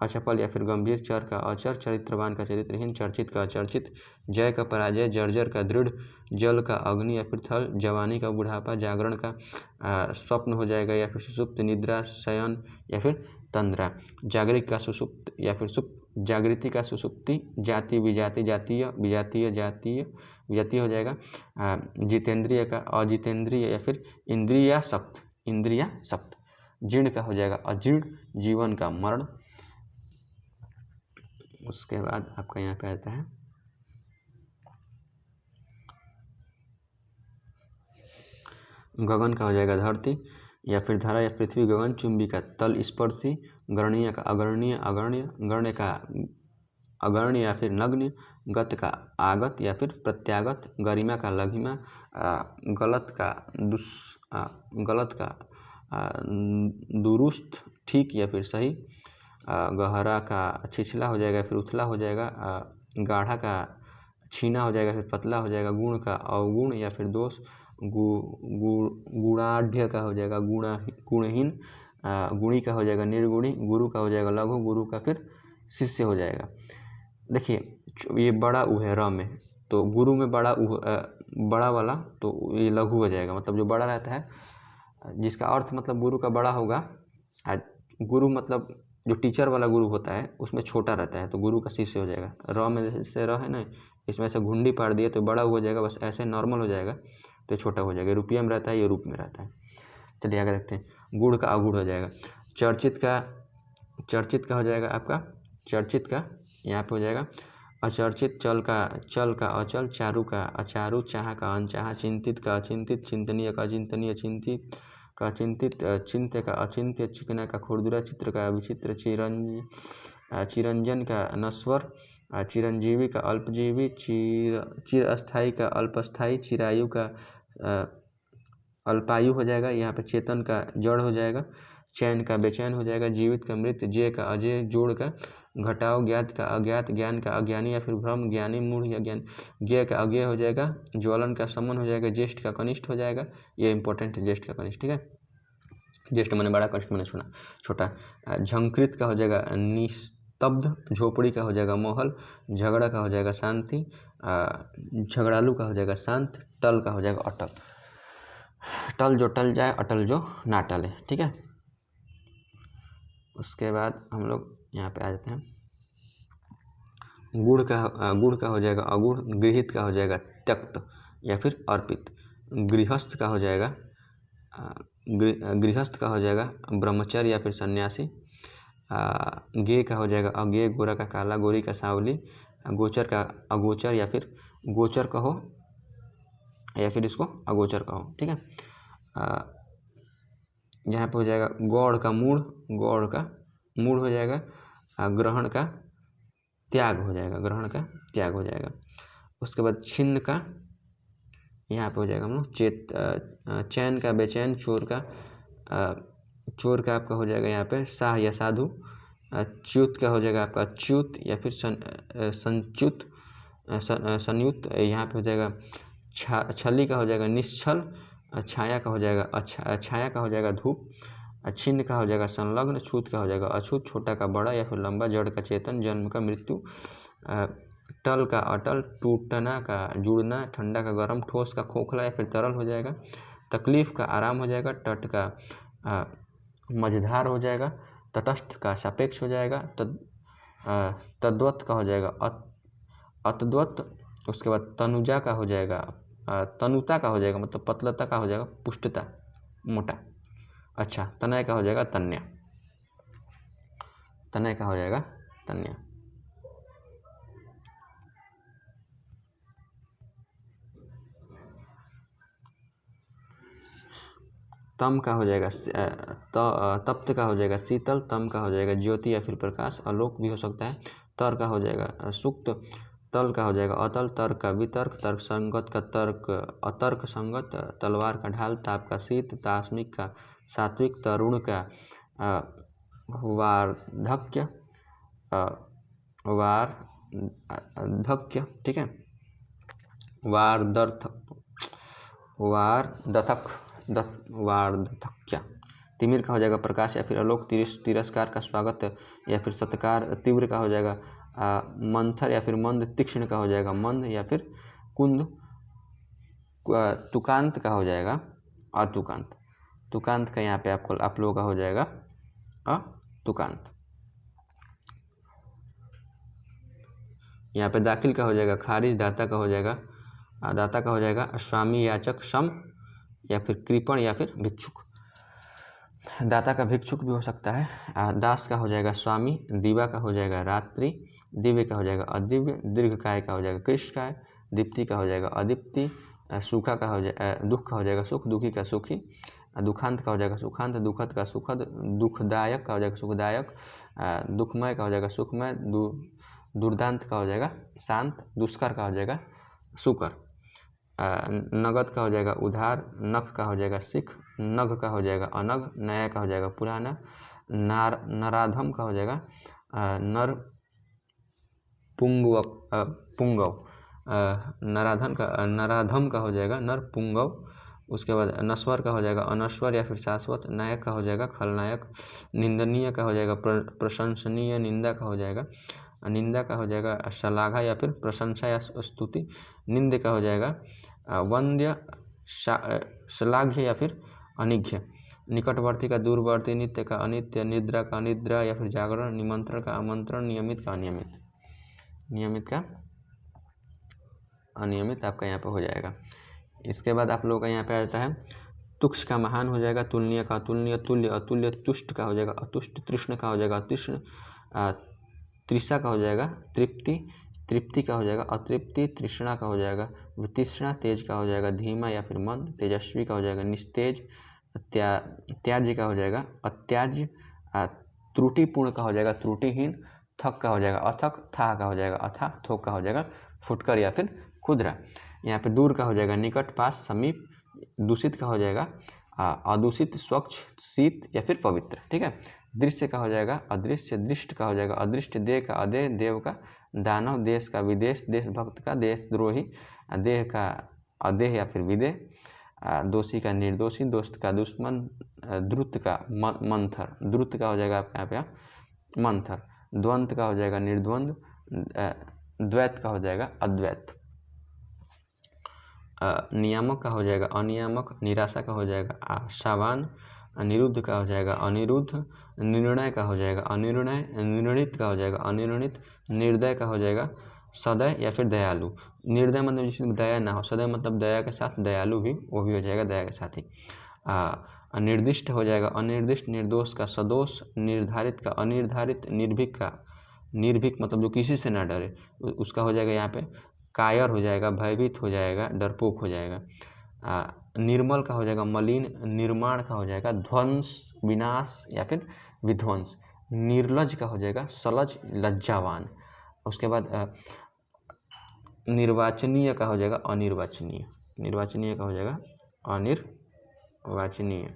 अचपल या फिर गंभीर। चर का अचर। चरित्रवान का चरित्रहीन। चर्चित का अचर्चित। जय का पराजय। जर्जर का दृढ़। जल का अग्नि या फिर थल। जवानी का बुढ़ापा। जागरण का स्वप्न हो जाएगा या फिर सुषुप्त। निद्रा शयन या फिर तंद्रा। जागरिक का सुषुप्त या फिर सुप्त। जागृति का सुषुप्ति। जाति विजाति जातीय विजातीय जातीय विजातीय हो जाएगा। जितेंद्रिय का अजितेंद्रिय या फिर इंद्रियासक्त इंद्रियासक्त। जीर्ण का हो जाएगा अजीर्ण। जीवन का मरण। उसके बाद आपका यहाँ पे आता है गगन का हो जाएगा धरती। या फिर धरा या पृथ्वी, गगन चुंबी का तल स्पर्शी, गणनीय का अगणनीय, अगण्य, गण्य का अगण्य या फिर नग्न, गत का आगत या फिर प्रत्यागत, गरिमा का लघिमा, गलत का दुरुस्त ठीक या फिर सही, गहरा का छिछला हो जाएगा फिर उथला हो जाएगा, गाढ़ा का छीना हो जाएगा फिर पतला हो जाएगा, गुण का अवगुण या फिर दोष, गुणाढ़ का हो जाएगा गुणहीन, गुणी का हो जाएगा निर्गुणी, गुरु का हो जाएगा लघु, गुरु का फिर शिष्य हो जाएगा। देखिए ये बड़ा उ है र में, तो गुरु में बड़ा उ बड़ा वाला तो ये लघु हो जाएगा, मतलब जो बड़ा रहता है जिसका अर्थ मतलब गुरु का बड़ा होगा। गुरु मतलब जो टीचर वाला गुरु होता है उसमें छोटा रहता है, तो गुरु का शिष्य हो जाएगा। र में जैसे र है ना, इसमें से घुंडी पाड़ दिए तो बड़ा हो जाएगा, बस ऐसे नॉर्मल हो जाएगा तो छोटा हो जाएगा। रुपया में रहता है, ये रूप में रहता है। चलिए आगे देखते हैं। गुड़ का अगुड़ हो जाएगा। चर्चित का हो जाएगा आपका, चर्चित का यहाँ पे हो जाएगा अचर्चित, चल का अचल, चारु का अचारु, चाह का अनचाह, चिंतित का अचिंतित, चिंतनीय का अचिंतनीय, चिंतित का चिंतित, चिंत्य का अचिंत्य, चिकना का खुरदुरा, चित्र का विचित्र, चिरंजन का नश्वर, चिरंजीवी का अल्पजीवी, चिरस्थायी का अल्पस्थायी, चिरायु का अल्पायु हो जाएगा। यहाँ पे चेतन का जड़ हो जाएगा, चैन का बेचैन हो जाएगा, जीवित का मृत, जय का अजय, जोड़ का घटाओ, ज्ञात का अज्ञात, ज्ञान का अज्ञानी या फिर भ्रम, ज्ञानी मूढ़ या ज्ञान, ज्ञ का अज्ञेय हो जाएगा, ज्वलन का समन हो जाएगा, ज्येष्ठ का कनिष्ठ हो जाएगा। ये इंपॉर्टेंट है, ज्येष्ठ का कनिष्ठ, ठीक है। ज्येष्ठ मैंने बड़ा, कनिष्ठ मैंने छोटा। झंकृत का हो जाएगा निस्तब्ध, झोपड़ी का हो जाएगा मोहल, झगड़ा का हो जाएगा शांति, झगड़ालू का हो जाएगा शांत, टल का हो जाएगा अटल। टल जो टल जाए, अटल जो ना टले, ठीक है। उसके बाद हम लोग यहाँ पे आ जाते हैं। गुड़ का हो जाएगा अगुड़, गृहित का हो जाएगा त्यक्त या फिर अर्पित, गृहस्थ का हो जाएगा ब्रह्मचर्य या फिर सन्यासी, गे का हो जाएगा अज्ञेय, गोरा का काला, गोरी का सांवली, गोचर का अगोचर या फिर गोचर कहो या फिर इसको अगोचर कहो, ठीक है। यहाँ पे हो जाएगा गौड़ का मूढ़ हो जाएगा, ग्रहण का त्याग हो जाएगा, उसके बाद छिन्न का यहाँ पे हो जाएगा हम लोग चैन का बेचैन, चोर का आपका हो जाएगा यहाँ पे साह या साधु, च्युत का हो जाएगा आपका च्युत या फिर संच्युत, संयुक्त, यहाँ पे हो जाएगा छली का हो जाएगा निश्छल, छाया का हो जाएगा धूप, छिन्न का हो जाएगा संलग्न, छूत का हो जाएगा अछूत, छोटा का बड़ा या फिर लंबा, जड़ का चेतन, जन्म का मृत्यु, टल का अटल, टूटना का जुड़ना, ठंडा का गर्म, ठोस का खोखला या फिर तरल हो जाएगा, तकलीफ का आराम हो जाएगा, तट का मझधार हो जाएगा, तटस्थ का सापेक्ष हो जाएगा, तद्वत का हो जाएगा अतद्वत, उसके बाद तनुजा का हो जाएगा तनुता का हो जाएगा मतलब पतलता का हो जाएगा पुष्टता, मोटा। अच्छा, तनय का हो जाएगा तन्य, तम का हो जाएगा तप्त का हो जाएगा शीतल, तम का हो जाएगा ज्योति या फिर प्रकाश, आलोक भी हो सकता है, तर का हो जाएगा सुक्त, तल का हो जाएगा अतल, तर्क का वितर्क, तर्क संगत का तर्क अतर्क संगत, तलवार का ढाल, ताप का शीत, तास्मिक का सात्विक, तरुण का वार्धक्य, ठीक है, वार्धक्य। तिमिर का हो जाएगा प्रकाश या फिर आलोक, तिरस्कार का स्वागत या फिर सत्कार, तीव्र का हो जाएगा मंथर या फिर मंद, तीक्ष्ण का हो जाएगा मंद या फिर कुंद, तुकांत का हो जाएगा अतुकांत, तुकांत का यहाँ पे आप लोगों का हो जाएगा अतुकांत। यहाँ पे दाखिल का हो जाएगा खारिज, दाता का हो जाएगा स्वामी याचक सम या फिर कृपण या फिर भिक्षुक, दाता का भिक्षुक भी हो सकता है। दास का हो जाएगा स्वामी, दीवा का हो जाएगा रात्रि, दिव्य का हो जाएगा अदिव्य, दीर्घकाय का हो जाएगा कृष्णकाय, दीप्ति का हो जाएगा अदीप्ति, सुखा का हो जाएगा दुख का हो जाएगा सुख, दुखी का सुखी, दुखांत का हो जाएगा सुखांत, दुखद का सुखद, दुखदायक का हो जाएगा सुखदायक, दुखमय का हो जाएगा सुखमय, दुर्दांत का हो जाएगा शांत, दुष्कर का हो जाएगा सुकर, नगद का हो जाएगा उधार, नख का हो जाएगा सिख, नग का हो जाएगा अनग, नया का हो जाएगा पुराना, नराधम का हो जाएगा नर पुंगव, नराधम का हो जाएगा नर पुंगव। उसके बाद नश्वर का हो जाएगा अनश्वर या फिर शाश्वत, नायक का हो जाएगा खलनायक, निंदनीय का हो जाएगा प्रशंसनीय, निंदा का हो जाएगा निंदा का हो जाएगा श्लाघा या फिर प्रशंसा या स्तुति, निंद का हो जाएगा वंद्य, श्लाघ्य या फिर अनिघ्य, निकटवर्ती का दूरवर्ती, नित्य का अनित्य, निद्रा का अनिद्रा या फिर जागरण, निमंत्रण का आमंत्रण, नियमित का अनियमित, नियमित का अनियमित आपका यहाँ पे हो जाएगा। इसके बाद आप लोगों का यहाँ पे आता है तुक्ष का महान हो जाएगा, तुलनीय का अतुलनीय, तुल्य अतुल्य, तुष्ट का हो जाएगा अतुष्ट, तृष्ण का हो जाएगा अतृष्ण, तृषा का हो जाएगा तृप्ति, तृप्ति का हो जाएगा अतृप्ति, तृष्णा का हो जाएगा वितृष्णा, तेज का हो जाएगा धीमा या फिर मंद, तेजस्वी का हो जाएगा निस्तेज, त्याज्य का हो जाएगा अत्याज्य, त्रुटिपूर्ण का हो जाएगा त्रुटिहीन, थक का हो जाएगा अथक, था का हो जाएगा अथा, थोक का हो जाएगा फुटकर या फिर खुदरा। यहाँ पे दूर का हो जाएगा निकट पास समीप, दूषित का हो जाएगा अदूषित स्वच्छ शीत या फिर पवित्र, ठीक है। दृश्य का हो जाएगा अदृश्य, दृष्ट का हो जाएगा अदृष्ट, देह का अदेह, देव का दानव, देश का विदेश, देशभक्त का देशद्रोही, देह का अदेह या फिर विदेह, दोषी का निर्दोषी, दोस्त का दुश्मन, द्रुत का मंथर, द्रुत का हो जाएगा आपके यहाँ पे मंथर, द्वंद्व का हो जाएगा निर्द्वंद, द्वैत का हो जाएगा अद्वैत, नियामक का हो जाएगा अनियामक, निराशा का हो जाएगा आशावान, अनिरुद्ध का हो जाएगा अनिरुद्ध, निर्णय का हो जाएगा अनिर्णय, निर्णित का हो जाएगा अनिर्णित, निर्दय का हो जाएगा सदय या फिर दयालु। निर्दय मतलब जिसमें दया ना हो, सदय मतलब दया के साथ, दयालु भी वो भी हो जाएगा दया के साथ ही। निर्दिष्ट हो जाएगा अनिर्दिष्ट, निर्दोष का सदोष, निर्धारित का अनिर्धारित, निर्भीक का निर्भीक मतलब जो किसी से ना डरे उसका हो जाएगा यहाँ पे कायर हो जाएगा, भयभीत हो जाएगा, डरपोक हो जाएगा। निर्मल का हो जाएगा मलिन, निर्माण का हो जाएगा ध्वंस विनाश या फिर विध्वंस, निर्लज का हो जाएगा सलज लज्जावान। उसके बाद निर्वाचनीय का हो जाएगा अनिर्वाचनीय, निर्वाचनीय का हो जाएगा अनिर्वाचनीय।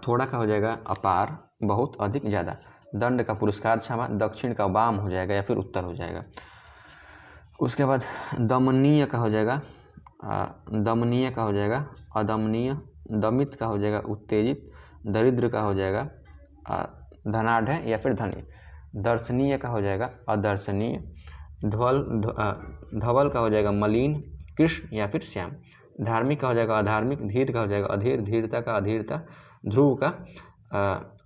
थोड़ा का हो जाएगा अपार बहुत अधिक ज़्यादा, दंड का पुरस्कार क्षमा, दक्षिण का वाम हो जाएगा या फिर उत्तर हो जाएगा। उसके बाद दमनीय का हो जाएगा दमनीय का हो जाएगा अदमनीय, दमित का हो जाएगा उत्तेजित, दरिद्र का हो जाएगा धनाढ़ या फिर धनी, दर्शनीय का हो जाएगा अदर्शनीय, धवल का हो जाएगा मलिन, कृष्ण या फिर श्याम, धार्मिक का हो जाएगा अधार्मिक, धीर का हो जाएगा अधीर, धीरता का अधीरता, ध्रुव का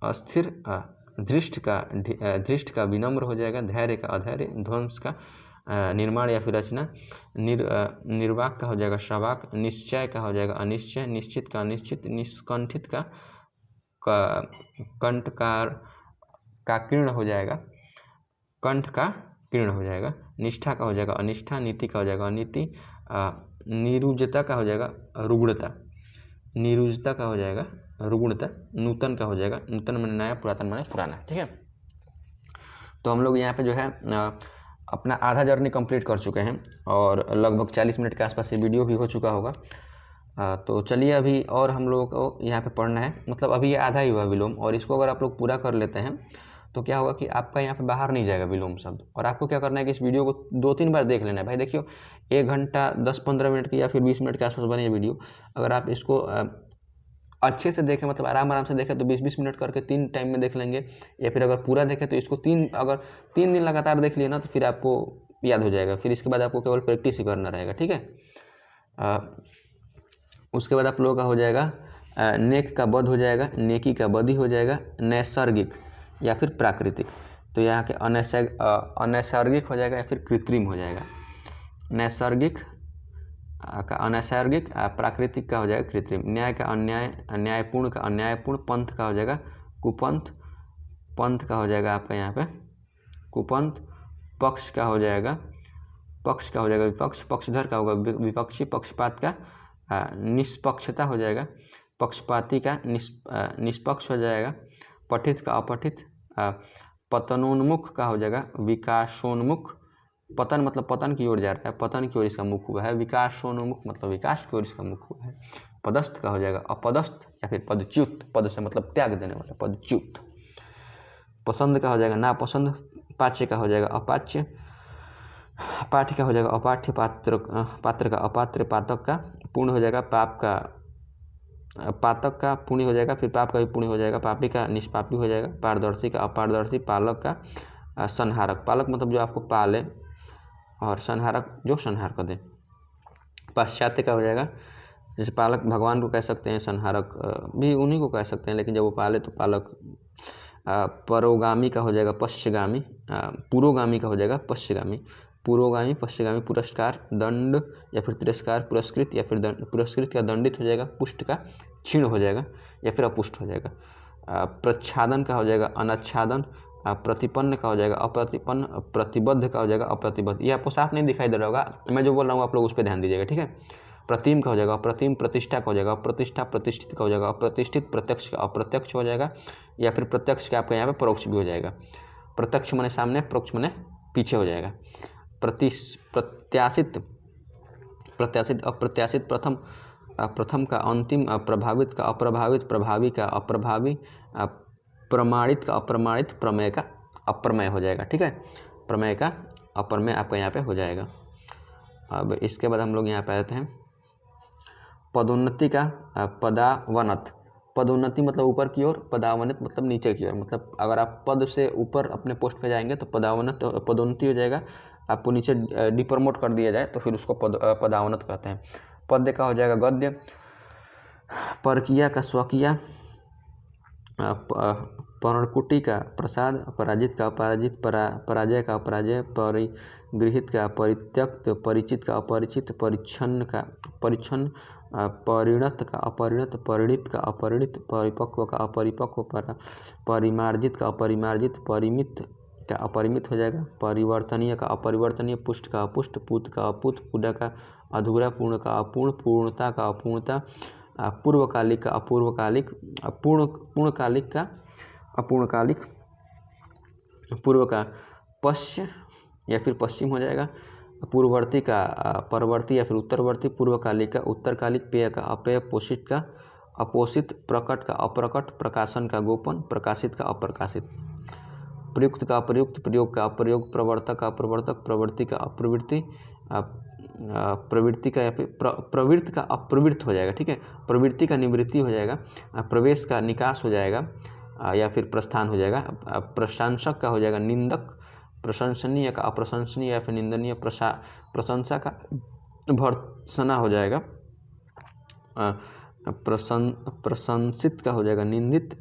अस्थिर, धृष्ट का विनम्र हो जाएगा, धैर्य का अधैर्य, ध्वंस का निर्माण या फिर रचना, निर्वाक का हो जाएगा श्रावाक, निश्चय का हो जाएगा अनिश्चय, निश्चित का अनिश्चित, निष्कंठित का कंठकार का किरण हो जाएगा कंठ का किरण हो जाएगा, निष्ठा का हो जाएगा अनिष्ठा, नीति का हो जाएगा अनीति, निरुजता का हो जाएगा रुग्णता, निरुजता का हो जाएगा रुग्णता, नूतन का हो जाएगा नूतन माने नया, पुरातन माने पुराना, ठीक है। तो हम लोग यहाँ पे जो है अपना आधा जर्नी कंप्लीट कर चुके हैं और लगभग 40 मिनट के आसपास ये वीडियो भी हो चुका होगा। तो चलिए अभी और हम लोगों को यहाँ पे पढ़ना है, मतलब अभी ये आधा ही हुआ विलोम, और इसको अगर आप लोग पूरा कर लेते हैं तो क्या होगा कि आपका यहाँ पे बाहर नहीं जाएगा विलोम शब्द। और आपको क्या करना है कि इस वीडियो को 2-3 बार देख लेना है। भाई देखियो 1 घंटा 10-15 मिनट की या फिर 20 मिनट के आसपास बनी है वीडियो, अगर आप इसको अच्छे से देखें, मतलब आराम से देखें तो 20-20 मिनट करके 3 टाइम में देख लेंगे, या फिर अगर पूरा देखें तो इसको 3 दिन लगातार देख लिया ना तो फिर आपको याद हो जाएगा, फिर इसके बाद आपको केवल प्रैक्टिस ही करना रहेगा, ठीक है। उसके बाद आप लोगों का हो जाएगा नेक का बद हो जाएगा, नेकी का बदी हो जाएगा, नैसर्गिक या फिर प्राकृतिक, तो यहाँ के अनैसर्गिक हो जाएगा या फिर कृत्रिम हो जाएगा, नैसर्गिक का अनैसर्गिक, प्राकृतिक का हो जाएगा कृत्रिम, न्याय का अन्याय, न्यायपूर्ण का अन्यायपूर्ण, पंथ का हो जाएगा कुपंथ, पंथ का हो जाएगा आपका यहाँ पे कुपंथ, पक्ष का हो जाएगा विपक्ष, पक्षधर का होगा विपक्षी, पक्षपात का निष्पक्षता हो जाएगा, पक्षपाती का निष्पक्ष हो जाएगा, पठित का अपठित, पतनोन्मुख का हो जाएगा विकासोन्मुख, पतन मतलब पतन की ओर जा रहा है, पतन की ओर इसका मुख हुआ है, विकासोन्मुख मतलब विकास की ओर इसका मुख हुआ है, पदस्थ का हो जाएगा अपदस्थ या फिर पदच्युत, पद से मतलब त्याग देने वाला, पदच्युत, पसंद का हो जाएगा नापसंद, पाच्य का हो जाएगा अपाच्य, पाठ्य का हो जाएगा अपाठ्य, पात्र का अपात्र, पातक का पूर्ण हो जाएगा, पाप का पातक का पुण्य हो जाएगा, फिर पाप का भी पुण्य हो जाएगा, पापी का निष्पापी हो जाएगा, पारदर्शी का अपारदर्शी, पालक का संहारक, पालक मतलब जो आपको पाले, और संहारक जो संहार कर दे। पाश्चात्य का हो जाएगा, जैसे पालक भगवान को कह सकते हैं, संहारक भी उन्हीं को कह सकते हैं, लेकिन जब वो पाले तो पालक। परोगामी का हो जाएगा पश्चिगामी, पुरोगामी का हो जाएगा पश्चिगामी, पुरोगामी पश्चिगामी, पुरस्कार दंड या फिर तिरस्कार, पुरस्कृत या फिर पुरस्कृत का दंडित हो जाएगा, पुष्ट का क्षीण हो जाएगा या फिर अपुष्ट हो जाएगा, प्रच्छादन का हो जाएगा अनाच्छादन, प्रतिपन्न का हो जाएगा अप्रतिपन्न, प्रतिबद्ध का हो जाएगा अप्रतिबद्ध। ये आपको साफ नहीं दिखाई दे रहा होगा, मैं जो बोल रहा हूँ आप लोग उस पर ध्यान दीजिएगा, ठीक है। प्रतिम का हो जाएगा अप्रतिम, प्रतिष्ठा का हो जाएगा अप्रतिष्ठा, प्रतिष्ठित का हो जाएगा अप्रतिष्ठित, प्रत्यक्ष का अप्रत्यक्ष हो जाएगा, या फिर प्रत्यक्ष का आपका यहाँ पे परोक्ष भी हो जाएगा। प्रत्यक्ष माने सामने, परोक्ष माने पीछे हो जाएगा। प्रत्याशित, प्रत्याशित अप्रत्याशित, प्रथम का अंतिम, प्रभावित का अप्रभावित, प्रभावी का अप्रभावी, प्रमाणित का अप्रमाणित, प्रमेय का अप्रमेय हो जाएगा, ठीक है। प्रमेय का अप्रमेय आपका यहाँ पे हो जाएगा। अब इसके बाद हम लोग यहाँ पे आते हैं पदोन्नति का पदावनत, पदोन्नति मतलब ऊपर की ओर, पदावनत मतलब नीचे की ओर, मतलब अगर आप पद से ऊपर अपने पोस्ट पे जाएंगे तो पदावनत पदोन्नति हो जाएगा, आपको नीचे डिप्रमोट कर दिया जाए तो फिर उसको पदावनत कहते हैं। पद्य का हो जाएगा गद्य, परकिया का स्वकिया, पर्णकुटी का प्रसाद, पराजित का अपराजित, पराजय का अपराजय, परिगृहित का परित्यक्त, परिचित का अपरिचित, परिच्छन्न का परिच्छन्न, परिणत का अपरिणत, परिणित का अपरिणित, परिपक्व का अपरिपक्व, परिमार्जित का अपरिमार्जित, परिमित का अपरिमित हो जाएगा, परिवर्तनीय का अपरिवर्तनीय, पुष्ट का अपुष्ट, पूत का अपूत, पूरा का अधूरा, पूर्ण का अपूर्ण, पूर्णता का अपूर्णता, पूर्वकालिक का अपूर्वकालिक, पूर्णकालिक का अपूर्णकालिक, पूर्व का पश्च या फिर पश्चिम हो जाएगा, पूर्ववर्ती का परवर्ती या फिर उत्तरवर्ती, पूर्वकालिक का उत्तरकालिक, पेय का अपेय, पोषित का अपोषित, प्रकट का अप्रकट, प्रकाशन का गोपन, प्रकाशित का अप्रकाशित, प्रयुक्त का अप्रयुक्त, प्रयोग का अप्रयोग, प्रवर्तक का अप्रवर्तक, प्रवृत्ति का अप्रवृत्ति, प्रवृत्ति का या फिर प्रवृत्त का अप्रवृत्त हो जाएगा, ठीक है। प्रवृत्ति का निवृत्ति हो जाएगा, प्रवेश का निकास हो जाएगा या फिर प्रस्थान हो जाएगा, प्रशंसक का हो जाएगा निंदक, प्रशंसनीय का अप्रशंसनीय या फिर निंदनीय, प्रशंसा का भर्त्सना हो जाएगा, प्रशंसित का हो जाएगा निंदित,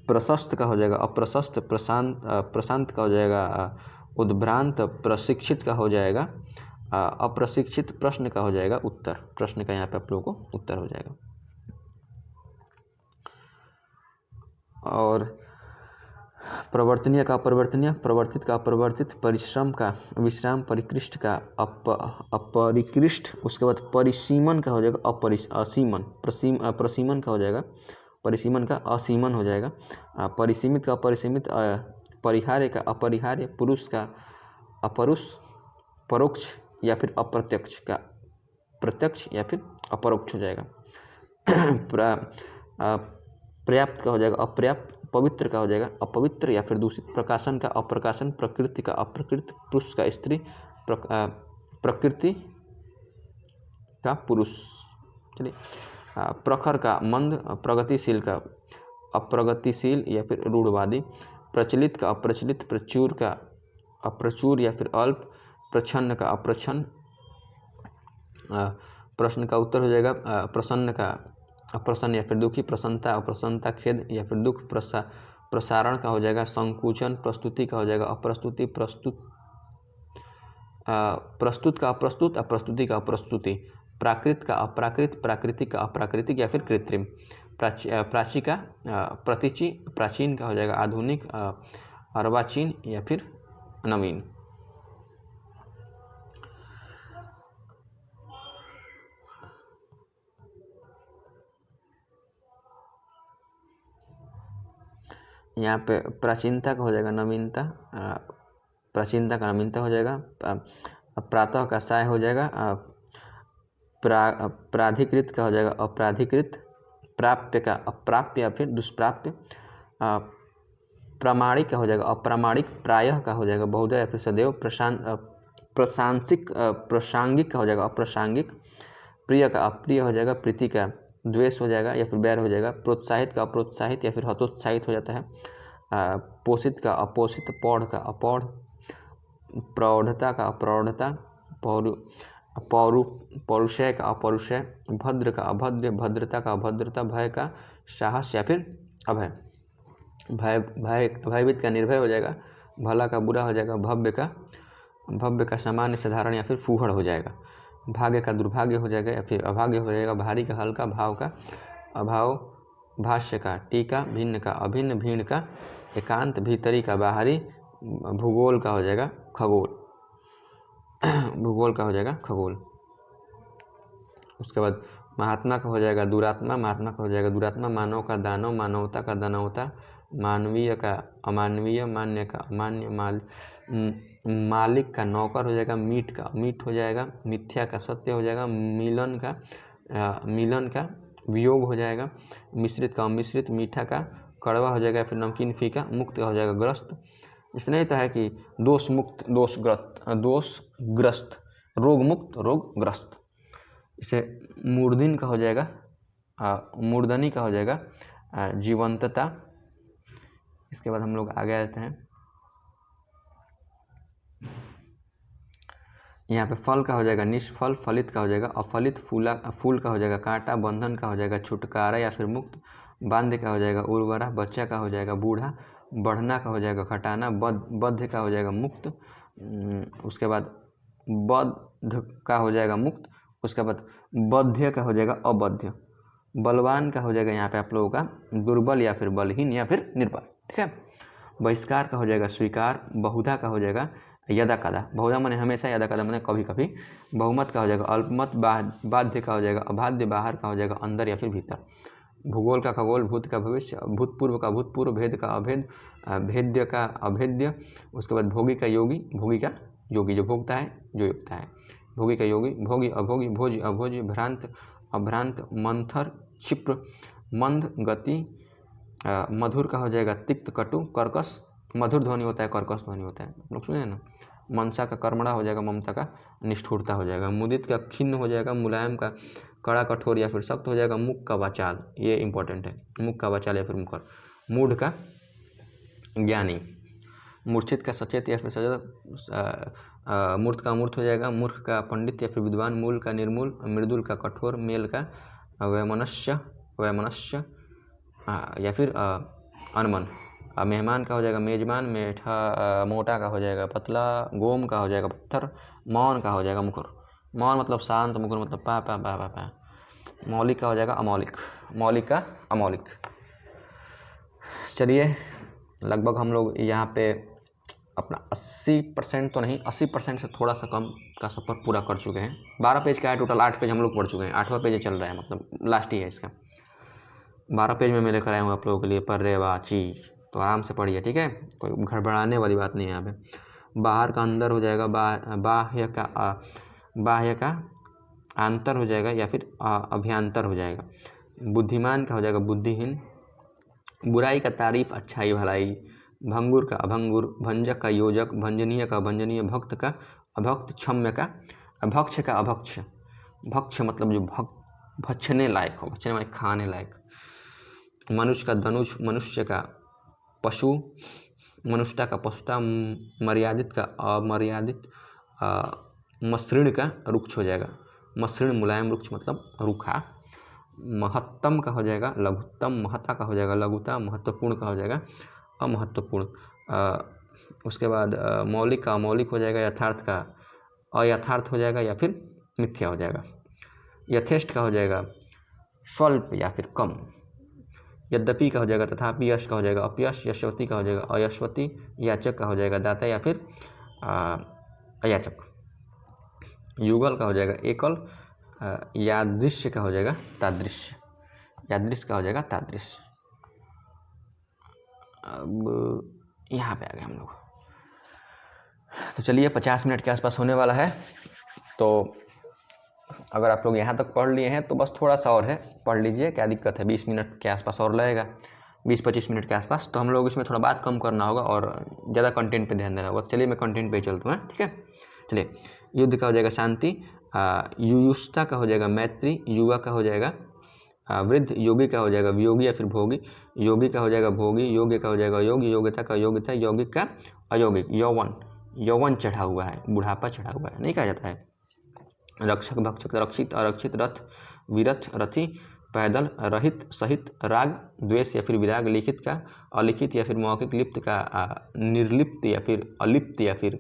प्रशस्त का हो जाएगा अप्रशस्त, प्रशांत का हो जाएगा उद्भ्रांत, प्रशिक्षित का हो जाएगा अप्रशिक्षित, प्रश्न का हो जाएगा उत्तर, प्रश्न का यहाँ पे आप लोगों को उत्तर हो जाएगा। और प्रवर्तनीय का अपरिवर्तनीय, प्रवर्तित का अपरिवर्तित, परिश्रम का विश्राम, परिकृष्ट का अपरिकृष्ट, उसके बाद परिसीमन का हो जाएगा असीमन, प्रसीमन का हो जाएगा परिसीमन का असीमन हो जाएगा, परिसीमित का अपरिसीमित, परिहार्य का अपरिहार्य, पुरुष का अपरुष, परोक्ष या फिर अप्रत्यक्ष का प्रत्यक्ष या फिर अपरोक्ष हो जाएगा। पर्याप्त का हो जाएगा अपर्याप्त, पवित्र का हो जाएगा अपवित्र या फिर दूषित, प्रकाशन का अप्रकाशन, प्रकृति का अप्रकृत, पुरुष का स्त्री, प्रकृति का पुरुष, चलिए। प्रखर का मंद, प्रगतिशील का अप्रगतिशील या फिर रूढ़वादी, प्रचलित का अप्रचलित, प्रचुर का अप्रचुर या फिर अल्प, प्रच्छन्न का अप्रच्छन्न, प्रश्न का उत्तर हो जाएगा प्रसन्न का अप्रसन्न या फिर दुखी, प्रसन्नता अप्रसन्नता, खेद या फिर दुख, प्रसारण का हो जाएगा संकुचन, प्रस्तुति का हो जाएगा अप्रस्तुति, प्रस्तुत का अप्रस्तुत, अप्रस्तुति का अप्रस्तुति, प्राकृत का अपराकृत, प्राकृतिक का अप्राकृतिक या फिर कृत्रिम, प्राची का प्रतिची, प्राचीन का हो जाएगा आधुनिक, अर्वाचीन या फिर नवीन। यहाँ पे प्राचीनता का हो जाएगा नवीनता, प्राचीनता का नवीनता हो जाएगा। प्रातः का साय हो जाएगा। प्राधिकृत का हो जाएगा अपराधिकृत। प्राप्य का अप्राप्य या फिर दुष्प्राप्य। प्रामाणिक का हो जाएगा अप्रामाणिक। प्रायः का हो जाएगा बहुधा या फिर सदैव। प्रासंगिक का हो जाएगा अप्रासंगिक। प्रिय का अप्रिय हो जाएगा। प्रीति का द्वेष हो जाएगा या फिर बैर हो जाएगा। प्रोत्साहित का अप्रोत्साहित या फिर हतोत्साहित हो जाता है। पोषित का अपोषित। पौढ़ का अपौढ़। प्रौढ़ता का अप्रौढ़ता। पौरुषय का अपौरुषय। भद्र का अभद्र। भद्रता का अभद्रता। भय का साहस या फिर अभय। भयभीत का निर्भय हो जाएगा। भला का बुरा हो जाएगा। भव्य का सामान्य साधारण या फिर फूहड़ हो जाएगा। भाग्य का दुर्भाग्य हो जाएगा या फिर अभाग्य हो जाएगा। भारी का हल्का। भाव का अभाव। भाष्य का टीका। भिन्न का अभिन्न। भीड़ का एकांत। भीतरी का बाहरी। भूगोल का हो जाएगा खगोल। भूगोल का हो जाएगा खगोल। उसके बाद महात्मा का हो जाएगा दुरात्मा। महात्मा का हो जाएगा दुरात्मा। मानव का दानव। मानवता का दानवता। मानवीय का अमानवीय। मान्य का अमान्य। मालिक का नौकर हो जाएगा। मीठ का अमीठ हो जाएगा। मिथ्या का सत्य हो जाएगा। मिलन का वियोग हो जाएगा। मिश्रित का अमिश्रित। मीठा का कड़वा हो जाएगा फिर नमकीन फीका। मुक्त का हो जाएगा ग्रस्त। इसलिए तो है कि दोष मुक्त दोषग्रस्त। रोग मुक्त रोगग्रस्त। इसे मूर्धनि का हो जाएगा मूर्धनि का हो जाएगा जीवंतता। इसके बाद हम लोग आगे आते हैं। यहाँ पे फल का हो जाएगा निष्फल। फलित का हो जाएगा अफलित। फूल का हो जाएगा कांटा। बंधन का हो जाएगा छुटकारा या फिर मुक्त। बांध का हो जाएगा उर्वरा। बच्चा का हो जाएगा बूढ़ा। बढ़ना का हो जाएगा घटाना। बद्ध का हो जाएगा मुक्त। उसके बाद बद्ध का हो जाएगा मुक्त। उसके बाद बद्ध का हो जाएगा अबद्ध। बलवान का हो जाएगा यहाँ पे आप लोगों का दुर्बल या फिर बलहीन या फिर निर्बल। ठीक है। बहिष्कार का हो जाएगा स्वीकार। बहुधा का हो जाएगा यदा कदा। बहुधा माने हमेशा। यदा कदा माने कभी कभी। बहुमत का हो जाएगा अल्पमत। बाध्य का हो जाएगा अबाध्य। बाहर का हो जाएगा अंदर या फिर भीतर। भूगोल का खगोल। भूत का भविष्य। भूतपूर्व का भूतपूर्व। भेद का अभेद। भेद्य का अभेद्य। उसके बाद भोगी का योगी। भोगी का योगी जो भोगता है जो योगता है। भोगी का योगी। भोगी अभोगी। भोज अभोज। भ्रांत अभ्रांत। मंथर क्षिप्र। मंद गति। मधुर का हो जाएगा तिक्त कटु। कर्कश मधुर ध्वनि होता है कर्कश ध्वनि होता है। आप लोग सुने ना। मनसा का कर्मणा हो जाएगा। ममता का निष्ठुरता हो जाएगा। मुदित का खिन्न हो जाएगा। मुलायम का कड़ा कठोर या फिर सख्त हो जाएगा। मुख का वाचाल ये इंपॉर्टेंट है। मुख का वाचाल या फिर मुखर। मूढ़ का ज्ञानी। मूर्छित का सचेत या फिर सचेत। मूर्ख का अमूर्त हो जाएगा। मूर्ख का पंडित या फिर विद्वान। मूल का निर्मूल। मृदुल का कठोर। मेल का वैमनस्य या फिर अनमन। मेहमान का हो जाएगा मेजबान। मोटा का हो जाएगा पतला। गोम का हो जाएगा पत्थर। मौन का हो जाएगा मुखर। मौन मतलब शांत। मुखर मतलब पा पा पा पा पा। मौलिक का हो जाएगा अमौलिक। मौलिक का अमौलिक। चलिए लगभग हम लोग यहाँ पे अपना 80% तो नहीं 80% से थोड़ा सा कम का सफ़र पूरा कर चुके हैं। 12 पेज का है टोटल। 8 पेज हम लोग पढ़ चुके हैं। 8वां पेज चल रहा है मतलब लास्ट ही है इसका। 12 पेज में मैं लेकर आया हूँ आप लोगों के लिए पर्यायवाची। तो आराम से पढ़िए ठीक है। कोई घबराने वाली बात नहीं है यहाँ पे। बाहर का अंदर हो जाएगा। बाह्य का आंतर हो जाएगा या फिर अभ्यंतर हो जाएगा। बुद्धिमान का हो जाएगा बुद्धिहीन। बुराई का तारीफ अच्छाई भलाई। भंगुर का अभंगुर। भंजक का योजक। भंजनीय का भंजनीय। भक्त का अभक्त। क्षम्य का अभक्ष का अभक्ष। भक्ष मतलब जो भक्षने लायक हो। भक्षने माने खाने लायक। मनुष्य का धनुष। मनुष्य का पशु। मनुष्यता का पशुता। मर्यादित का अमर्यादित। मसृण का रुक्ष हो जाएगा। मसृण मुलायम। रुक्ष मतलब रूखा। महत्तम का हो जाएगा लघुत्तम। महता का हो जाएगा लघुता। महत्वपूर्ण का हो जाएगा अमहत्वपूर्ण। उसके बाद मौलिक का अमौलिक हो जाएगा। यथार्थ का अयथार्थ हो जाएगा या फिर मिथ्या हो जाएगा। यथेष्ट का हो जाएगा स्वल्प या फिर कम। यद्यपि का हो जाएगा तथापि। यश का हो जाएगा अपयश। यशवती का हो जाएगा अयशवती। याचक का हो जाएगा दाता या फिर अयाचक। युगल का हो जाएगा एकल। यादृश्य का हो जाएगा तादृश्य। यादृश्य का हो जाएगा तादृश्य। अब यहाँ पे आ गए हम लोग। तो चलिए 50 मिनट के आसपास होने वाला है, तो अगर आप लोग यहाँ तक पढ़ लिए हैं तो बस थोड़ा सा और है, पढ़ लीजिए, क्या दिक्कत है। 20 मिनट के आसपास और लगेगा, 20-25 मिनट के आसपास। तो हम लोग इसमें थोड़ा बात कम करना होगा और ज़्यादा कंटेंट पे ध्यान देना होगा। चलिए मैं कंटेंट पे ही चलता हूँ, ठीक है। चलिए, युद्ध का हो जाएगा शांति, युयुष्ता का हो जाएगा मैत्री, युवा का हो जाएगा वृद्ध, योगी का हो जाएगा वियोगी या फिर भोगी, योगी का हो जाएगा भोगी, योग्य का हो जाएगा योगी, योग्यता का योग्यता, यौगिक का अयौगिक। यौवन, यौवन चढ़ा हुआ है, बुढ़ापा चढ़ा हुआ है, नहीं कहा जाता है। रक्षक भक्षक, रक्षित अरक्षित, रथ विरथ रथी, पैदल रहित सहित, राग द्वेष या फिर विराग, लिखित का अलिखित या फिर मौखिक, लिप्त का निर्लिप्त या फिर अलिप्त या फिर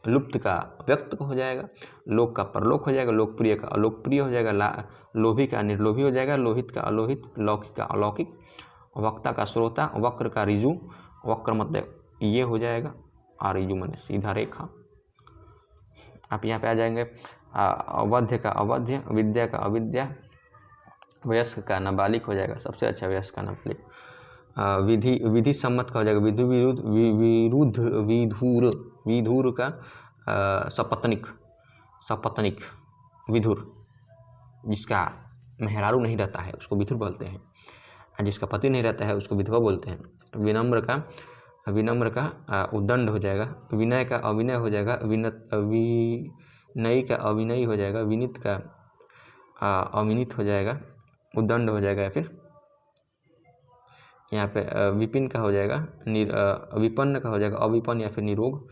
लुप्त का व्यक्त हो जाएगा, लोक का परलोक हो जाएगा, लोकप्रिय का अलोकप्रिय हो जाएगा, लोभी का निर्लोभी हो जाएगा, लोहित का अलोहित, लौकिक का अलौकिक, वक्ता का श्रोता, वक्र का रिजु, वक्र मतलब ये हो जाएगा, और रिजु माने सीधा रेखा। आप यहाँ पे आ जाएंगे, अवध्य का अवध्य, विद्या का अविद्या, वयस्क का नाबालिग हो जाएगा, सबसे अच्छा वयस्क का नाबालिग। विधि, विधि सम्मत का हो जाएगा विधि विरुद्ध, विरुद्ध विधुर, विधुर का सपत्निक, सपत्निक विधुर, जिसका मेहरारू नहीं रहता है उसको विधुर बोलते हैं, और जिसका पति नहीं रहता है उसको विधवा बोलते हैं। विनम्र का, विनम्र का उद्दंड हो जाएगा, विनय का अविनय हो जाएगा, विनयी का अविनयी हो जाएगा, विनीत का अविनीत हो जाएगा, उद्दंड हो जाएगा, या फिर यहाँ पे विपिन का हो जाएगा विपन्न का हो जाएगा अविपन्न या फिर निरोग।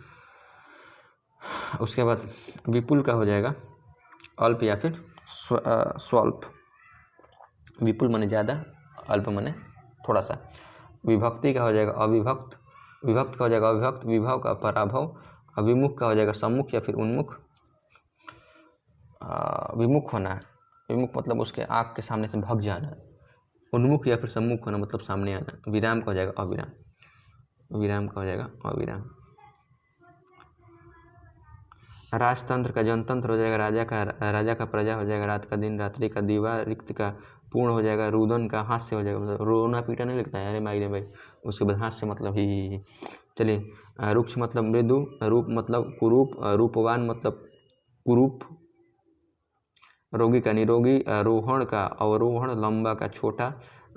उसके बाद विपुल का हो जाएगा अल्प या फिर स्वल्प। विपुल माने ज़्यादा, अल्प माने थोड़ा सा। विभक्ति का हो जाएगा अविभक्त, विभक्त का हो जाएगा अविभक्त, विभव का पराभव, विमुख का हो जाएगा सम्मुख या फिर उन्मुख। विमुख होना, विमुख मतलब उसके आँख के सामने से भाग जाना, उन्मुख या फिर सम्मुख होना मतलब सामने आना। विराम का हो जाएगा अविराम, विराम का हो जाएगा अविराम। राजतंत्र का जनतंत्र हो जाएगा, राजा का प्रजा हो जाएगा, रात का दिन, रात्रि का दीवा, रिक्त का पूर्ण हो जाएगा, रुदन का हास्य हो जाएगा, मतलब रोना पीटा नहीं लगता है, अरे माई रे भाई। उसके बाद हास्य मतलब ही। चलिए, रुक्ष मतलब मृदु, रूप मतलब कुरूप, रूपवान मतलब कुरूप, रोगी का निरोगी, रोहण का अवरोहण, लंबा का छोटा,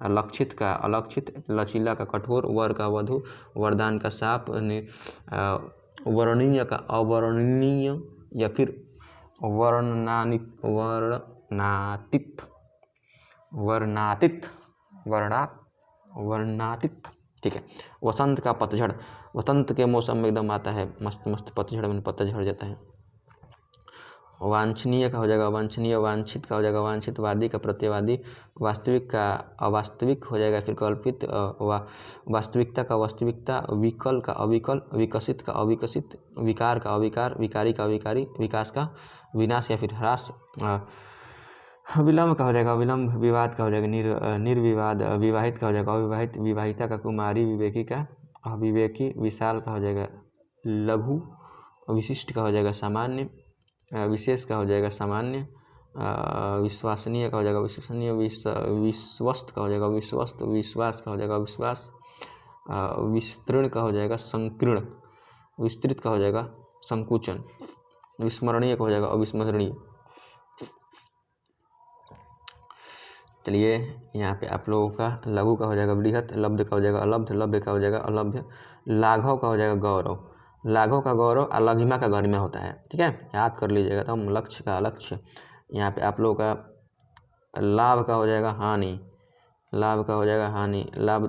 लक्षित का अलक्षित, लचीला का कठोर, वर का वधु, वरदान का साप, वर्णनीय का अवर्णनीय या फिर वर्णातीत, वर्णातीत, ठीक है। वसंत का पतझड़, वसंत के मौसम में एकदम आता है मस्त मस्त पतझड़ में, पत्ता झड़ जाता है। वांछनीय का हो जाएगा वांछनीय, वांछित का हो जाएगा वांछित, वादी का प्रत्यवादी, वास्तविक का अवास्तविक हो जाएगा फिर कल्पित, वास्तविकता का वास्तविकता, विकल का अविकल, विकसित का अविकसित, विकार का अविकार, विकारी का विकारी, विकास का विनाश या फिर ह्रास। विलम्ब का हो जाएगा विलम्ब, विवाद का हो जाएगा निर्विवाद, विवाहित का हो जाएगा अविवाहित, विवाहिता का कुमारी, विवेकी का अविवेकी, विशाल का हो जाएगा लघु, विशिष्ट का हो जाएगा सामान्य, विशेष का हो जाएगा सामान्य, विश्वसनीय का हो जाएगा विश्वसनीय, विश्वस्त का हो जाएगा विश्वस्त, विश्वास का हो जाएगा विश्वास, विस्तृण का हो जाएगा संकीर्ण, विस्तृत का हो जाएगा संकुचन, विस्मरणीय का हो जाएगा अविस्मरणीय। चलिए, यहाँ पे आप लोगों का लघु का हो जाएगा बृहत, लब्ध का हो जाएगा अलब्ध, लभ्य का हो जाएगा अलभ्य, लाघव का हो जाएगा गौरव, लाघव का गौरव और लघिमा का गरिमा होता है, ठीक है, याद कर लीजिएगा। तो हम लक्ष्य का अलक्ष्य, यहाँ पे आप लोगों का लाभ का हो जाएगा हानि, लाभ का हो जाएगा हानि, लाभ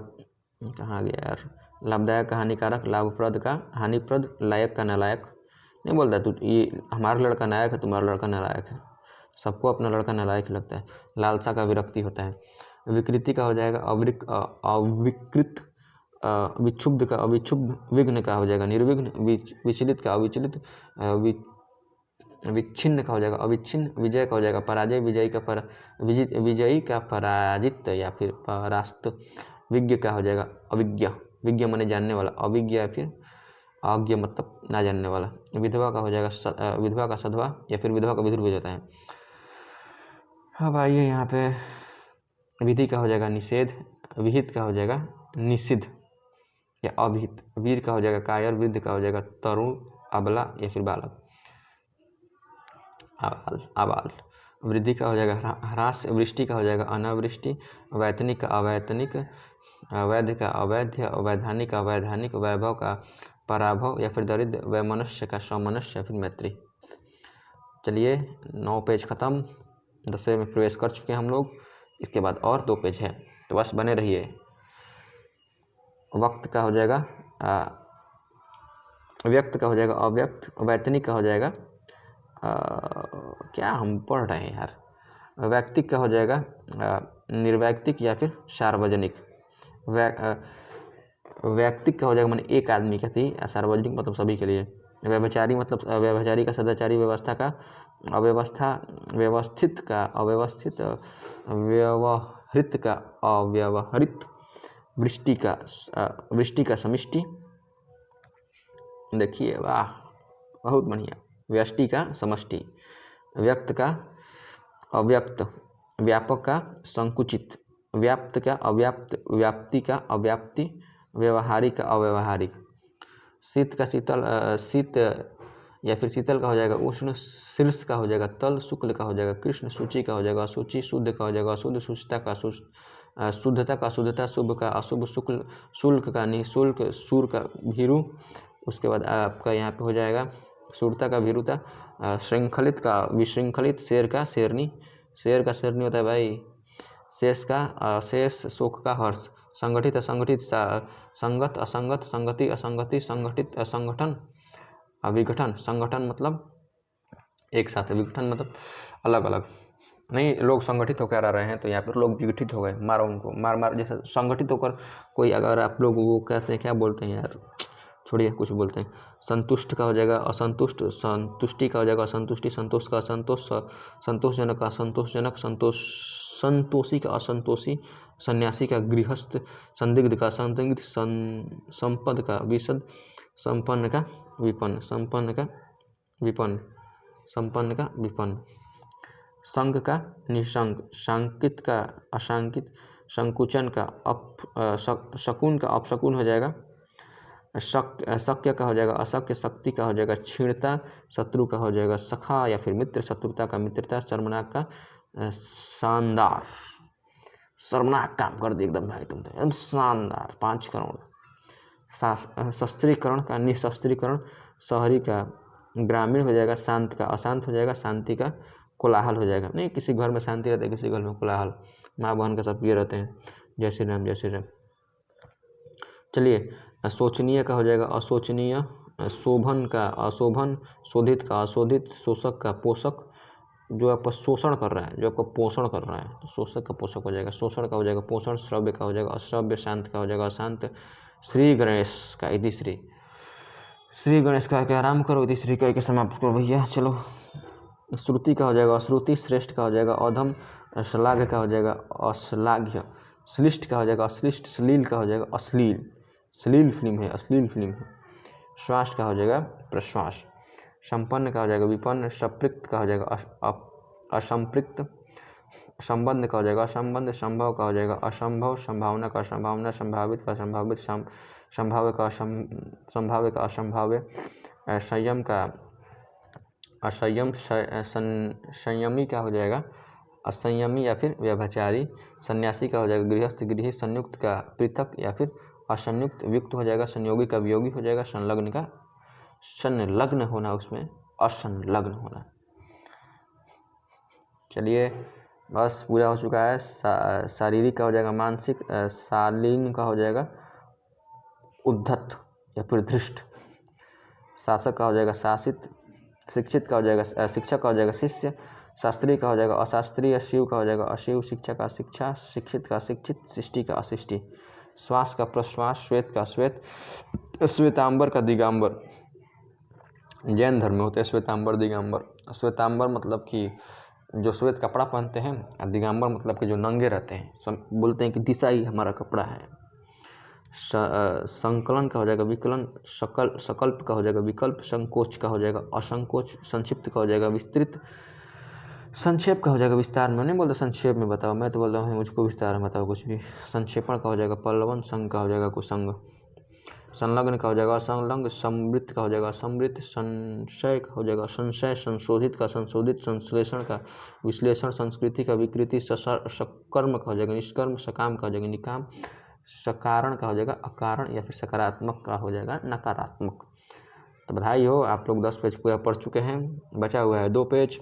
कहाँ गया यार, लाभदायक का हानिकारक, लाभप्रद का हानिप्रद, लायक का नालायक। नहीं बोलता तू ये हमारा लड़का नायक है, तुम्हारा लड़का नालायक है, सबको अपना लड़का नालायक लगता है। लालसा का विरक्ति होता है। विकृति का हो जाएगा अविकृत, विक्षुब्ध का अविक्षुब्ध, विघ्न का हो जाएगा निर्विघ्न, विचलित का अविचलित, विच्छिन्न का हो जाएगा अविच्छिन्न, विजय का हो जाएगा पराजय, विजयी का पराजित या फिर परास्त, विज्ञ का हो जाएगा अविज्ञ, विज्ञ माने जानने वाला, अविज्ञ या फिर अज्ञ मतलब ना जानने वाला। विधवा का हो जाएगा विधवा का सधवा या फिर विधवा का विधुर भी जाता है। अब आइए यहाँ पे विधि का हो जाएगा निषेध, विहित का हो जाएगा निषिद्ध या अभिहित। वीर का हो जाएगा कायर, वृद्ध का हो जाएगा तरुण, अबला या फिर बालक, आबाल। वृद्धि का हो जाएगा ह्रास, वृष्टि का हो जाएगा अनावृष्टि, वैतनिक का अवैतनिक, वैध का अवैध, वैधानिक का अवैधानिक, वैभव का पराभव या फिर दरिद्र, वैमनस्य का समनस्य या फिर मैत्री। चलिए 9 पेज खत्म, 10वें में प्रवेश कर चुके हैं हम लोग। इसके बाद और 2 पेज है, तो बस बने रहिए। वक्त का हो जाएगा व्यक्त का हो जाएगा अव्यक्त, वैतनिक का हो जाएगा क्या हम पढ़ रहे हैं यार, वैयक्तिक का हो जाएगा निर्वैयक्तिक या फिर सार्वजनिक। वैयक्तिक का हो जाएगा माने एक आदमी का थी, सार्वजनिक मतलब सभी के लिए। व्यभिचारी मतलब व्यभिचारी का सदाचारी, व्यवस्था का अव्यवस्था, व्यवस्थित का अव्यवस्थित, व्यवहृत का अव्यवहृत, वृष्टि का समिष्टि। देखिए वाह बहुत बढ़िया। व्यष्टि का समष्टि, व्यक्त का अव्यक्त, व्यापक का संकुचित, व्याप्त का अव्याप्त, व्याप्ति का अव्याप्ति, व्यवहारिक का अव्यवहारिक। शीत का शीतल, शीत या फिर शीतल का हो जाएगा उष्ण, शीर्ष का हो जाएगा तल, शुक्ल का हो जाएगा कृष्ण, सूची का हो जाएगा असूचि, शुद्ध का हो जाएगा अशुद्ध, शुचिता का शुद्धता का अशुद्धता, शुभ का अशुभ, शुक्ल शुल्क का निःशुल्क, सूर का भीरु। उसके बाद आपका यहाँ पे हो जाएगा सूरता का भीरुता, श्रृंखलित का विशृंखलित, शेर का शेरनी, शेर का शेरनी होता है भाई। शेष का शेष, शोक का हर्ष, संगठित असंगठित, संगत असंगत, संगति असंगति, संगठित संगठन, विघटन। संगठन मतलब एक साथ, विघटन मतलब अलग अलग। नहीं लोग संगठित होकर आ रहे हैं तो यहाँ पर लोग विघटित हो गए, मारो उनको, मार जैसे संगठित होकर कोई, अगर आप लोग वो कहते हैं क्या बोलते हैं यार, छोड़िए कुछ बोलते हैं। संतुष्ट का हो जाएगा असंतुष्ट, संतुष्टि का हो जाएगा असंतुष्टि, संतोष का असंतोष, संतोषजनक का असंतोषजनक, संतोषी का असंतोषी, सन्यासी का गृहस्थ, संदिग्ध का संदिग्ध, संपद का विशद, संपन्न का विपन्न, संपन्न का विपन्न, संपन्न का विपन्न। संग का निशंक, शांकित का अशांकित, संकुचन का शकुन का अपशकुन हो जाएगा, शक्य का हो जाएगा अशक्य, शक्ति का हो जाएगा क्षीणता, शत्रु का हो जाएगा सखा या फिर मित्र, शत्रुता का मित्रता, शर्मनाक का शानदार, शर्मनाक काम कर दी एकदम भाई तुमने, एकदम शानदार 5 करोड़। शस्त्रीकरण का निशस्त्रीकरण, शहरी का ग्रामीण हो जाएगा, शांत का अशांत हो जाएगा, शांति का कोलाहल हो जाएगा। नहीं किसी घर में शांति रहता है, किसी घर में कोलाहल, माँ बहन का सब ये रहते हैं। जय श्री राम, जय श्री राम। चलिए शोचनीय का हो जाएगा अशोचनीय, शोभन का अशोभन, शोधित का अशोधित, शोषक का पोषक, जो आपका शोषण कर रहा है, जो आपका पोषण कर रहा है, तो शोषक का पोषक हो जाएगा। शोषण का हो जाएगा पोषण, श्रव्य का हो जाएगा अश्रव्य, शांत का हो जाएगा अशांत। श्री गणेश का इति श्री गणेश का क्या आराम करो, इति श्री का एक समाप्त करो भैया। चलो श्रुति का हो जाएगा अश्रुति, श्रेष्ठ का हो जाएगा अधम, श्लाघ्य का हो जाएगा अश्लाघ्य, श्लिष्ट का हो जाएगा अश्लिष्ट, श्लील का हो जाएगा अश्लील, श्लील फिल्म है, अश्लील फिल्म है। श्वास का हो जाएगा प्रश्वास, संपन्न का हो जाएगा विपन्न, संपृक्त का हो जाएगा असंपृक्त, संबंध का हो जाएगा असंबंध, संभव का हो जाएगा असंभव, संभावना का संभावना, संभावित का संभावित, संभाव्य का संभाव्य का असंभाव्य, संयम का असंयम, संयमी का हो जाएगा असंयमी या फिर व्यभिचारी, सन्यासी का हो जाएगा गृहस्थ गृही, संयुक्त का पृथक या फिर असंयुक्त, युक्त हो जाएगा संयोगी का वियोगी हो जाएगा, संलग्न का संलग्न होना, उसमें असंलग्न होना। चलिए बस पूरा हो चुका है। शारीरिक का हो जाएगा मानसिक, शालीन का हो जाएगा उद्धत या फिर धृष्ट, शासक का हो जाएगा शासित, शिक्षित का हो जाएगा शिक्षक का हो जाएगा शिष्य, शास्त्रीय का हो जाएगा अशास्त्रीय, शिव का हो जाएगा अशिव, शिक्षा का शिक्षा, शिक्षित का शिक्षित, सृष्टि का असृष्टि, श्वास का प्रश्वास, श्वेत का श्वेत, श्वेतांबर का दिगंबर। जैन धर्म में होते हैं श्वेतांबर दिगंबर। श्वेतांबर मतलब कि जो श्वेत कपड़ा पहनते हैं, और दिगंबर मतलब कि जो नंगे रहते हैं, बोलते हैं कि दिशा ही हमारा कपड़ा है। संकलन का हो जाएगा विकलन, सकल्प का हो जाएगा विकल्प, संकोच का हो जाएगा असंकोच, संक्षिप्त का हो जाएगा विस्तृत, संक्षेप का हो जाएगा विस्तार में, नहीं बोलते संक्षेप में बताओ, मैं तो बोल रहा हूँ मुझको विस्तार में बताओ कुछ भी। संक्षेपण का हो जाएगा पल्लवन, संग का हो जाएगा कुसंग, संलग्न का हो जाएगा असंलग्न, समृद्ध का हो जाएगा समृद्ध, संशय का हो जाएगा संशय, संशोधित का संशोधित, संश्लेषण का विश्लेषण, संस्कृति का विकृति, सकर्म का हो जाएगा निष्कर्म, सकाम का हो जाएगा निकाम, सकारण का हो जाएगा अकारण, या फिर सकारात्मक का हो जाएगा नकारात्मक। तो बधाई हो, आप लोग 10 पेज पूरा पढ़ चुके हैं, बचा हुआ है 2 पेज।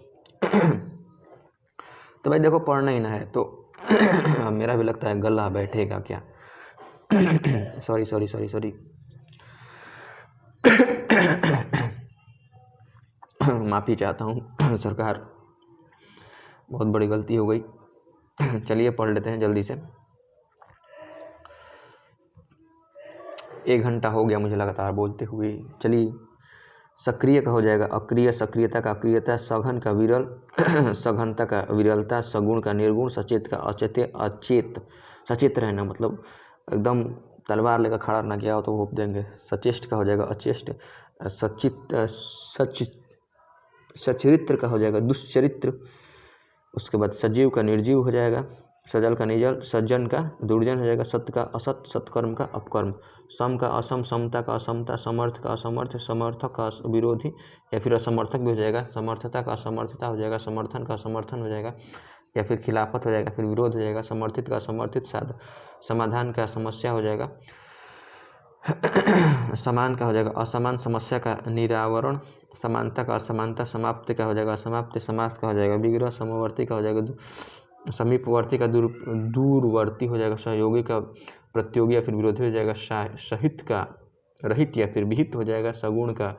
तो भाई देखो पढ़ना ही ना है तो मेरा भी लगता है गला बैठेगा क्या। सॉरी सॉरी सॉरी सॉरी माफ़ी चाहता हूँ सरकार, बहुत बड़ी गलती हो गई। चलिए पढ़ लेते हैं जल्दी से, 1 घंटा हो गया मुझे लगातार बोलते हुए। चलिए, सक्रिय का हो जाएगा अक्रिय, सक्रियता का अक्रियता, सघन का विरल, सघनता का विरलता, सगुण का निर्गुण, सचेत का अचेत, अचेत सचेत रहना मतलब एकदम तलवार लेकर खड़ा ना किया हो तो भोंक देंगे। सचेष्ट का हो जाएगा अचेष्ट, सचरित्र का हो जाएगा दुष्चरित्र। उसके बाद सजीव का निर्जीव हो जाएगा, सजल का निजल, सज्जन का दुर्जन हो जाएगा, सत्य का असत, सत्कर्म का अपकर्म, सम का असम, समता का असमता, समर्थ का असमर्थ, समर्थक का विरोधी या फिर असमर्थक भी हो जाएगा, समर्थता का असमर्थता हो जाएगा, समर्थन का समर्थन हो जाएगा या फिर खिलाफत हो जाएगा, फिर विरोध हो जाएगा, समर्थित का समर्थित, समाधान का समस्या हो जाएगा, समान का हो जाएगा असमान, समस्या का निरावरण, समानता का असमानता, समाप्ति का हो जाएगा असमाप्ति, समास का हो जाएगा विग्रह, समवर्ती का हो जाएगा समीपवर्ती का दूरवर्ती हो जाएगा, सहयोगी का प्रतियोगी या फिर विरोधी हो जाएगा, सहित का रहित या फिर विहित हो जाएगा, सगुण का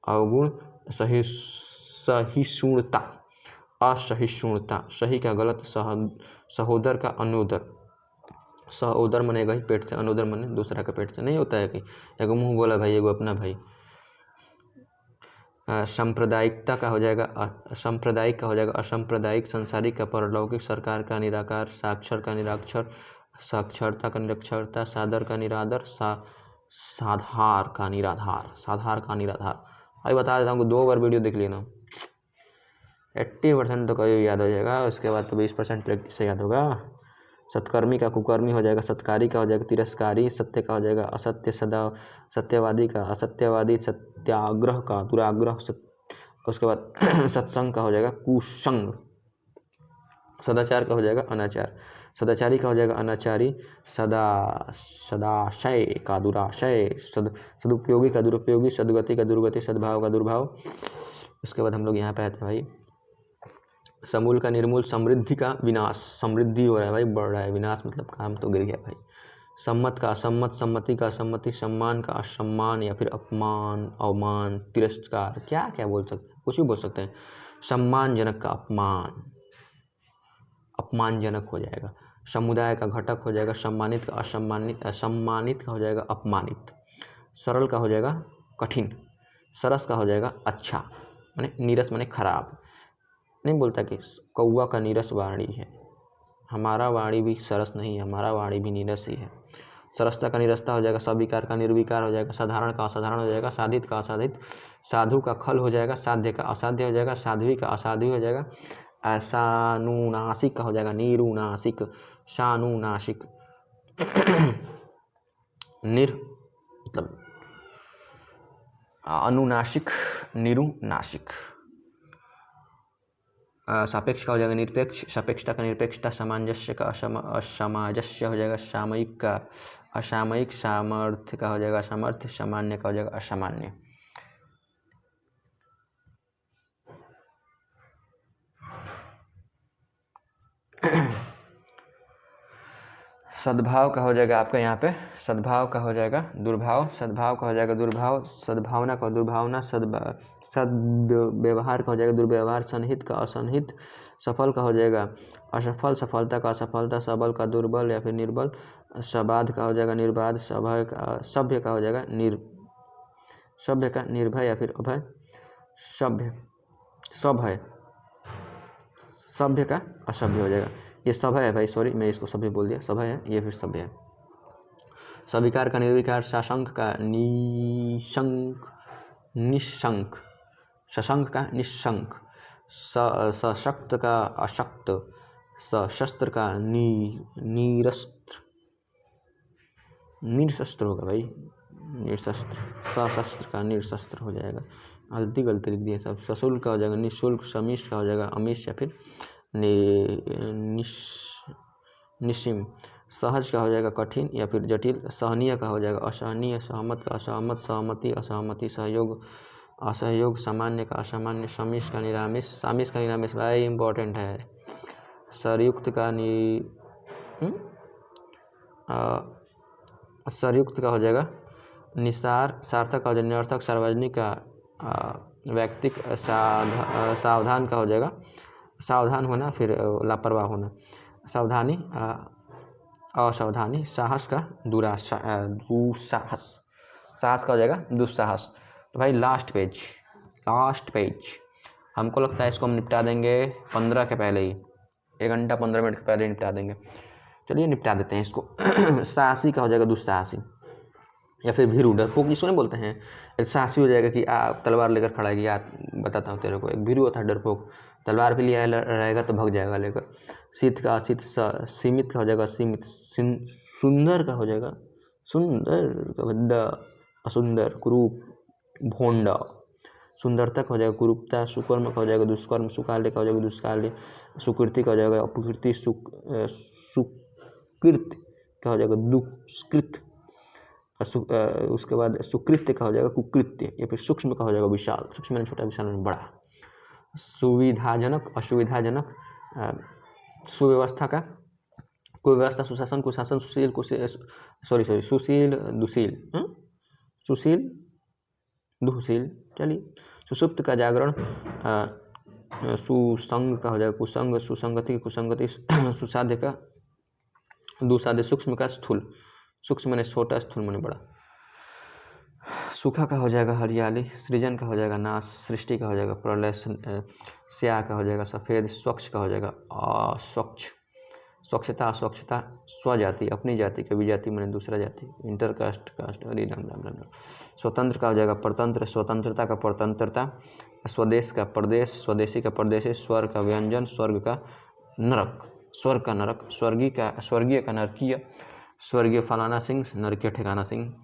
अवगुण, सहिष्णुता असहिष्णुता, सही का गलत, सहोदर का अनोदर, सहोदर मनेगा ही पेट से, अनोदर मने दूसरा का पेट से, नहीं होता है कि एगो मुँह बोला भाई एगो अपना भाई। सांप्रदायिकता का हो जाएगा सांप्रदायिक का हो जाएगा असंप्रदायिक, संसारिक का परलौकिक, सरकार का निराकार, साक्षर का निराक्षर, साक्षरता का निरक्षरता, सादर का निरादर, साधार का निराधार, साधार का निराधार। अभी बता देता हूँ 2 बार वीडियो देख लेना, 80% तो कभी याद हो जाएगा, उसके बाद तो 20% प्रैक्टिस से याद होगा। सत्कर्मी का कुकर्मी हो जाएगा, सत्कारी का हो जाएगा तिरस्कारी, सत्य का हो जाएगा असत्य, सत्यवादी का असत्यवादी, सत्याग्रह का दुराग्रह, उसके बाद सत्संग का हो जाएगा कुसंग, सदाचार का हो जाएगा अनाचार, सदाचारी का हो जाएगा अनाचारी, सदाशय का दुराशय, सदुपयोगी का दुरुपयोगी, सदगति का दुर्गति, सद्भाव का दुर्भाव। उसके बाद हम लोग यहाँ पे आते हैं भाई, समूल का निर्मूल, समृद्धि का विनाश, समृद्धि हो रहा है भाई बढ़ रहा है, विनाश मतलब काम तो गिर गया भाई। सम्मत का असम्मत, सम्मति का असम्मति, सम्मान का असम्मान या फिर अपमान अवमान, तिरस्कार, क्या क्या बोल सकते हैं, कुछ भी बोल सकते हैं। सम्मानजनक का अपमान, अपमानजनक हो जाएगा। समुदाय का घटक हो जाएगा, सम्मानित का असम्मानित, सम्मानित का हो जाएगा अपमानित। सरल का हो जाएगा कठिन, सरस का हो जाएगा अच्छा, माने नीरस माने खराब, नहीं बोलता कि कौवा का नीरस वाणी है, हमारा वाणी भी सरस नहीं है, हमारा वाणी भी नीरस ही है। सरसता का निरस्ता हो जाएगा, सविकार का निर्विकार हो जाएगा, साधारण का असाधारण हो जाएगा, साधित का असाधित, साधु का खल हो जाएगा, साध्य का असाध्य हो जाएगा, साध्वी का असाध्वी हो जाएगा, सानुनासिक का हो जाएगा निरुनासिक, शानुनासिक, निर मतलब अनुनासिक, निरुनासिक। सापेक्ष का हो जाएगा निरपेक्ष, सापेक्षता का निरपेक्षता, सामंजस्य का असामंजस्य हो जाएगा, सामयिक का असामयिक, सामर्थ्य का हो जाएगा सामर्थ्य, सामान्य का हो जाएगा असामान्य। सद्भाव का हो जाएगा आपका यहाँ पे, सद्भाव का हो जाएगा दुर्भाव, सद्भाव का हो जाएगा दुर्भाव, सद्भावना का दुर्भावना, सद्व्यवहार का हो जाएगा दुर्व्यवहार, सन्हित का असन्हित, सफल का हो जाएगा असफल, सफलता का असफलता, सबल का दुर्बल या फिर निर्बल, सबाध का हो जाएगा निर्बाध, सभ्य का हो जाएगा सभ्य का निर्भय या फिर अभय, सभ्य सभ्य का असभ्य हो जाएगा, ये सभ्य है भाई, सॉरी मैं इसको सभ्य बोल दिया, सभ्य है ये फिर सभ्य है। सविकार का निर्विकार, साशंक का निशंक, निशंक, शशंक का निशंक, सशक्त का अशक्त, सशस्त्र का निरस्त्र, निरशस्त्र होगा भाई, निरशस्त्र, सशस्त्र का निरशस्त्र हो जाएगा, गलती लिख दिए सब। सशुल्क का हो जाएगा निःशुल्क, समिष्ट का हो जाएगा अमिष्ट या फिर निशिम, सहज का हो जाएगा कठिन या फिर जटिल, सहनीय का हो जाएगा असहनीय, सहमत का असहमत, सहमति असहमति, सहयोग असहयोग, सामान्य का असामान्य, समिश का निरामिष, सामिश का निरामिष भाई इंपॉर्टेंट है। सरयुक्त का सरयुक्त का हो जाएगा निसार, सार्थक का हो जाएगा निरर्थक, सार्वजनिक का व्यक्तिक, सावधान का हो जाएगा सावधान होना फिर लापरवाह होना, सावधानी असावधानी, साहस का दुस्साहस, साहस का हो जाएगा दुस्साहस। तो भाई लास्ट पेज हमको लगता है इसको हम निपटा देंगे 15 के पहले ही, 1 घंटा 15 मिनट के पहले निपटा देंगे। चलिए निपटा देते हैं इसको। साहसी का हो जाएगा दुस्साहसी या फिर भीरू, डरपोक जिसको नहीं बोलते हैं। एक साहसी हो जाएगा कि तलवार लेकर खड़ा है कि यार बताता हूँ तेरे को। एक भीरू होता है डरपोक, तलवार भी लिया रहेगा तो भग जाएगा लेकर। शीत का असित, सीमित का हो जाएगा सीमित, सुंदर का हो जाएगा सुंदर का भद्दा, असुंदर, कुरूप, भोंडा, सुंदरता का हो जाएगा कुरूपता, सुकर्म का हो जाएगा दुष्कर्म, सुकाल्य का हो जाएगा दुष्काल्य, सुकृति का हो जाएगा अपकृति, सुकृत का हो जाएगा दुष्कृत, उसके बाद सुकृत्य का हो जाएगा कुकृत्य या फिर सूक्ष्म का हो जाएगा विशाल, सूक्ष्म में छोटा विशाल में बड़ा, सुविधाजनक असुविधाजनक, सुव्यवस्था का कुव्यवस्था, सुशासन कुशासन, सुशील सुशील दुशील, सुशील दुशील। चलिए सुषुप्त का जागरण, सुसंग का हो जाएगा कुसंग, सुसंगति कुसंगति, सुसाध्य का दुसाध्य, सूक्ष्म का स्थूल, सूक्ष्म माने छोटा, स्थूल माने बड़ा, सूखा का हो जाएगा हरियाली, सृजन का हो जाएगा नाश, सृष्टि का हो जाएगा प्रलय, स्याह का हो जाएगा सफ़ेद, स्वच्छ का हो जाएगा अस्वच्छ, स्वच्छता अस्वच्छता, स्वजाति अपनी जाति का, विजाति माने दूसरा जाति, इंटरकास्ट कास्ट, अरे राम राम राम। स्वतंत्र का हो जाएगा परतंत्र, स्वतंत्रता का परतंत्रता, स्वदेश का प्रदेश, स्वदेशी का परदेशी, स्वर्ग का व्यंजन, स्वर्ग का नरक, स्वर्ग का नरक, स्वर्गीय का नरकीय, स्वर्गीय फलाना सिंह, नरकीय ठिकाना सिंह।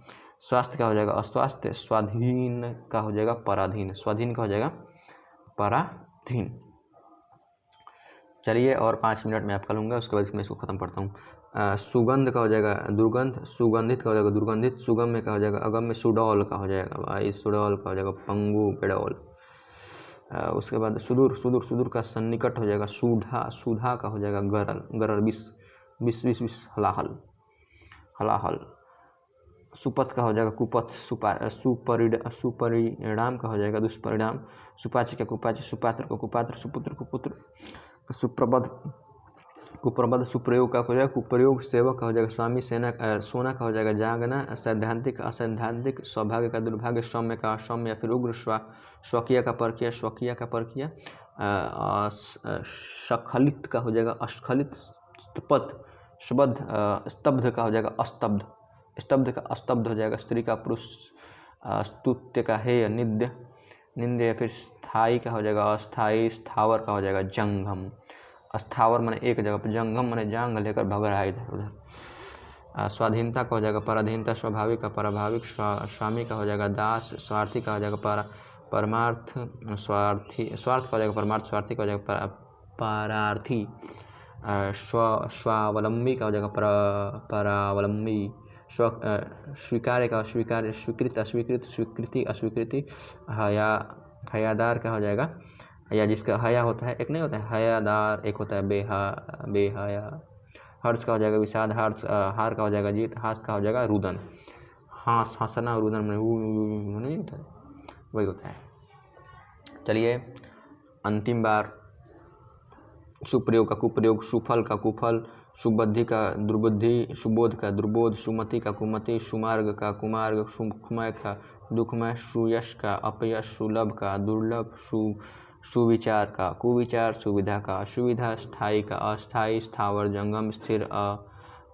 स्वास्थ्य का हो जाएगा अस्वास्थ्य, स्वाधीन का हो जाएगा पराधीन, स्वाधीन का हो जाएगा पराधीन। चलिए और 5 मिनट में आपका लूँगा, उसके बाद मैं इसको ख़त्म पढ़ता हूँ। सुगंध का हो जाएगा दुर्गंध, सुगंधित का हो जाएगा दुर्गंधित, सुगम में का हो जाएगा अगम में, सुडौल का हो जाएगा भाई सुडौल का हो जाएगा पंगु पेड़ौल। उसके बाद सुदूर, सुदूर सुदूर का सन्निकट हो जाएगा सुधा, सुधा का हो जाएगा गरल, गरल विष हलाहल, हलाहल। सुपथ का हो जाएगा कुपथ, सुपरिणाम का हो जाएगा दुष्परिणाम, सुपाच्य का कुपाच्य, सुपात्र को कुपात्र, सुपुत्र कुपुत्र, सुप्रबद्ध कुप्रबद्ध, सुप्रयोग का हो जाएगा कुप्रयोग, सेवक का हो जाएगा स्वामी, सेना सोना का हो जाएगा जागना, सैद्धांतिक असैद्धांतिक, सौभाग्य का दुर्भाग्य, सौम्य का असौम्य या फिर उग्र, स्वकीय का परकीय, स्वकीय का परकीय, स्खलित का हो जाएगा अस्खलित, स्तब्ध सुबद्ध, स्तब्ध का हो जाएगा अस्तब्ध, स्तब्ध का अस्तब्ध हो जाएगा स्त्री का पुरुष, स्तुत्य का हेय निंद्य, निंद्य या फिर स्थायी का हो जाएगा अस्थायी, स्थावर का हो जाएगा जंगम, स्थावर माने एक जगह पर, जंगम माने जांग लेकर भग रहा है इधर उधर। स्वाधीनता का हो जाएगा पराधीनता, स्वाभाविक का पराभाविक, स्वामी का हो जाएगा दास, स्वार्थी का हो जाएगा परमार्थ, स्वार्थी स्वार्थ का हो जाएगा परमार्थ, स्वार्थी का हो जाएगा परार्थी, स्वावलंबी का हो जाएगा परावलंबी, स्वीकार्य का स्वीकार्य, स्वीकृत अस्वीकृत, स्वीकृति अस्वीकृति, हयादार का हो जाएगा या जिसका हया होता है एक नहीं होता है हयादार, एक होता है बेहया। हर्ष का हो जाएगा विषाद, हार का हो जाएगा जीत, हास का हो जाएगा रुदन, हंसना रुदन में नहीं होता है वही होता है। चलिए अंतिम बार, सुप्रयोग का कुप्रयोग, सुफल का कुफल, सुबुद्धि का दुर्बुद्धि, सुबोध का दुर्बोध, सुमति का कुमति, सुमार्ग का कुमार्ग, सुखमय का दुखमय, सुयश का अपयश, सुलभ का दुर्लभ, सुविचार का कुविचार, सुविधा का असुविधा, स्थायी का अस्थायी, स्थावर जंगम, स्थिर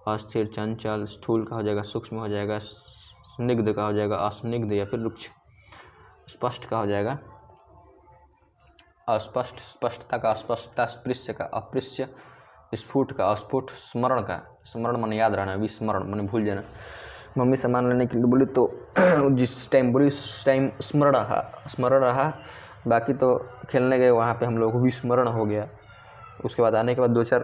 अस्थिर, चंचल, स्थूल का हो जाएगा सूक्ष्म हो जाएगा, स्निग्ध का हो जाएगा अस्निग्ध या फिर रुक्ष, स्पष्ट का हो जाएगा अस्पष्ट, स्पष्टता का अस्पष्टता, स्पृश्य का अपृश्य, स्फुट का अस्फुट, स्मरण का, स्मरण मन याद रहना, विस्मरण मन भूल जाना। मम्मी सामान लेने के लिए बोली तो जिस टाइम बोली उस टाइम स्मरण रहा, बाकी तो खेलने गए वहाँ पे हम लोग को विस्मरण हो गया। उसके बाद आने के बाद 2-4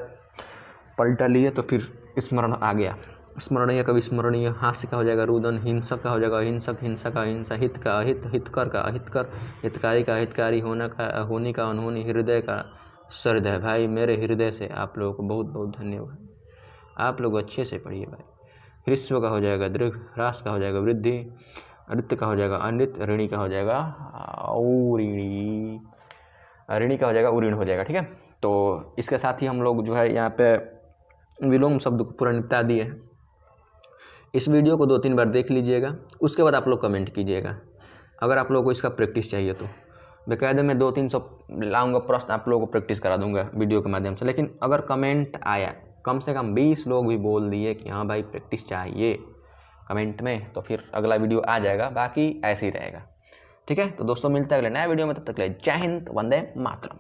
पलटा लिए तो फिर स्मरण आ गया। स्मरणीय का विस्मरणीय, हास्य का हो जाएगा रुदन, हिंसक का हो जाएगा अहिंसक, हिंसा का अहिंसा, हित का अहित, हितकर का अहितकर, हितकारी का अहितकारी, होनी का अनहोनी, हृदय का सहृदय। भाई मेरे हृदय से आप लोगों को बहुत बहुत धन्यवाद, आप लोग अच्छे से पढ़िए भाई। ह्रस्व का हो जाएगा दीर्घ, ह्रास का हो जाएगा वृद्धि, अरित का हो जाएगा अनित, ऋणी का हो जाएगा औऋणी, ऋणी का हो जाएगा उऋण हो जाएगा। ठीक है, तो इसके साथ ही हम लोग जो है यहाँ पे विलोम शब्द को पूरा निपटा दिए हैं। इस वीडियो को 2-3 बार देख लीजिएगा, उसके बाद आप लोग कमेंट कीजिएगा। अगर आप लोगों को इसका प्रैक्टिस चाहिए तो बेकायदे मैं 200-300 लाऊंगा प्रश्न, आप लोगों को प्रैक्टिस करा दूंगा वीडियो के माध्यम से। लेकिन अगर कमेंट आया, कम से कम 20 लोग भी बोल दिए कि हाँ भाई प्रैक्टिस चाहिए कमेंट में, तो फिर अगला वीडियो आ जाएगा, बाकी ऐसे ही रहेगा। ठीक है, तो दोस्तों मिलते हैं अगले नया वीडियो में, तब तक के लिए जय हिंद, वंदे मातरम।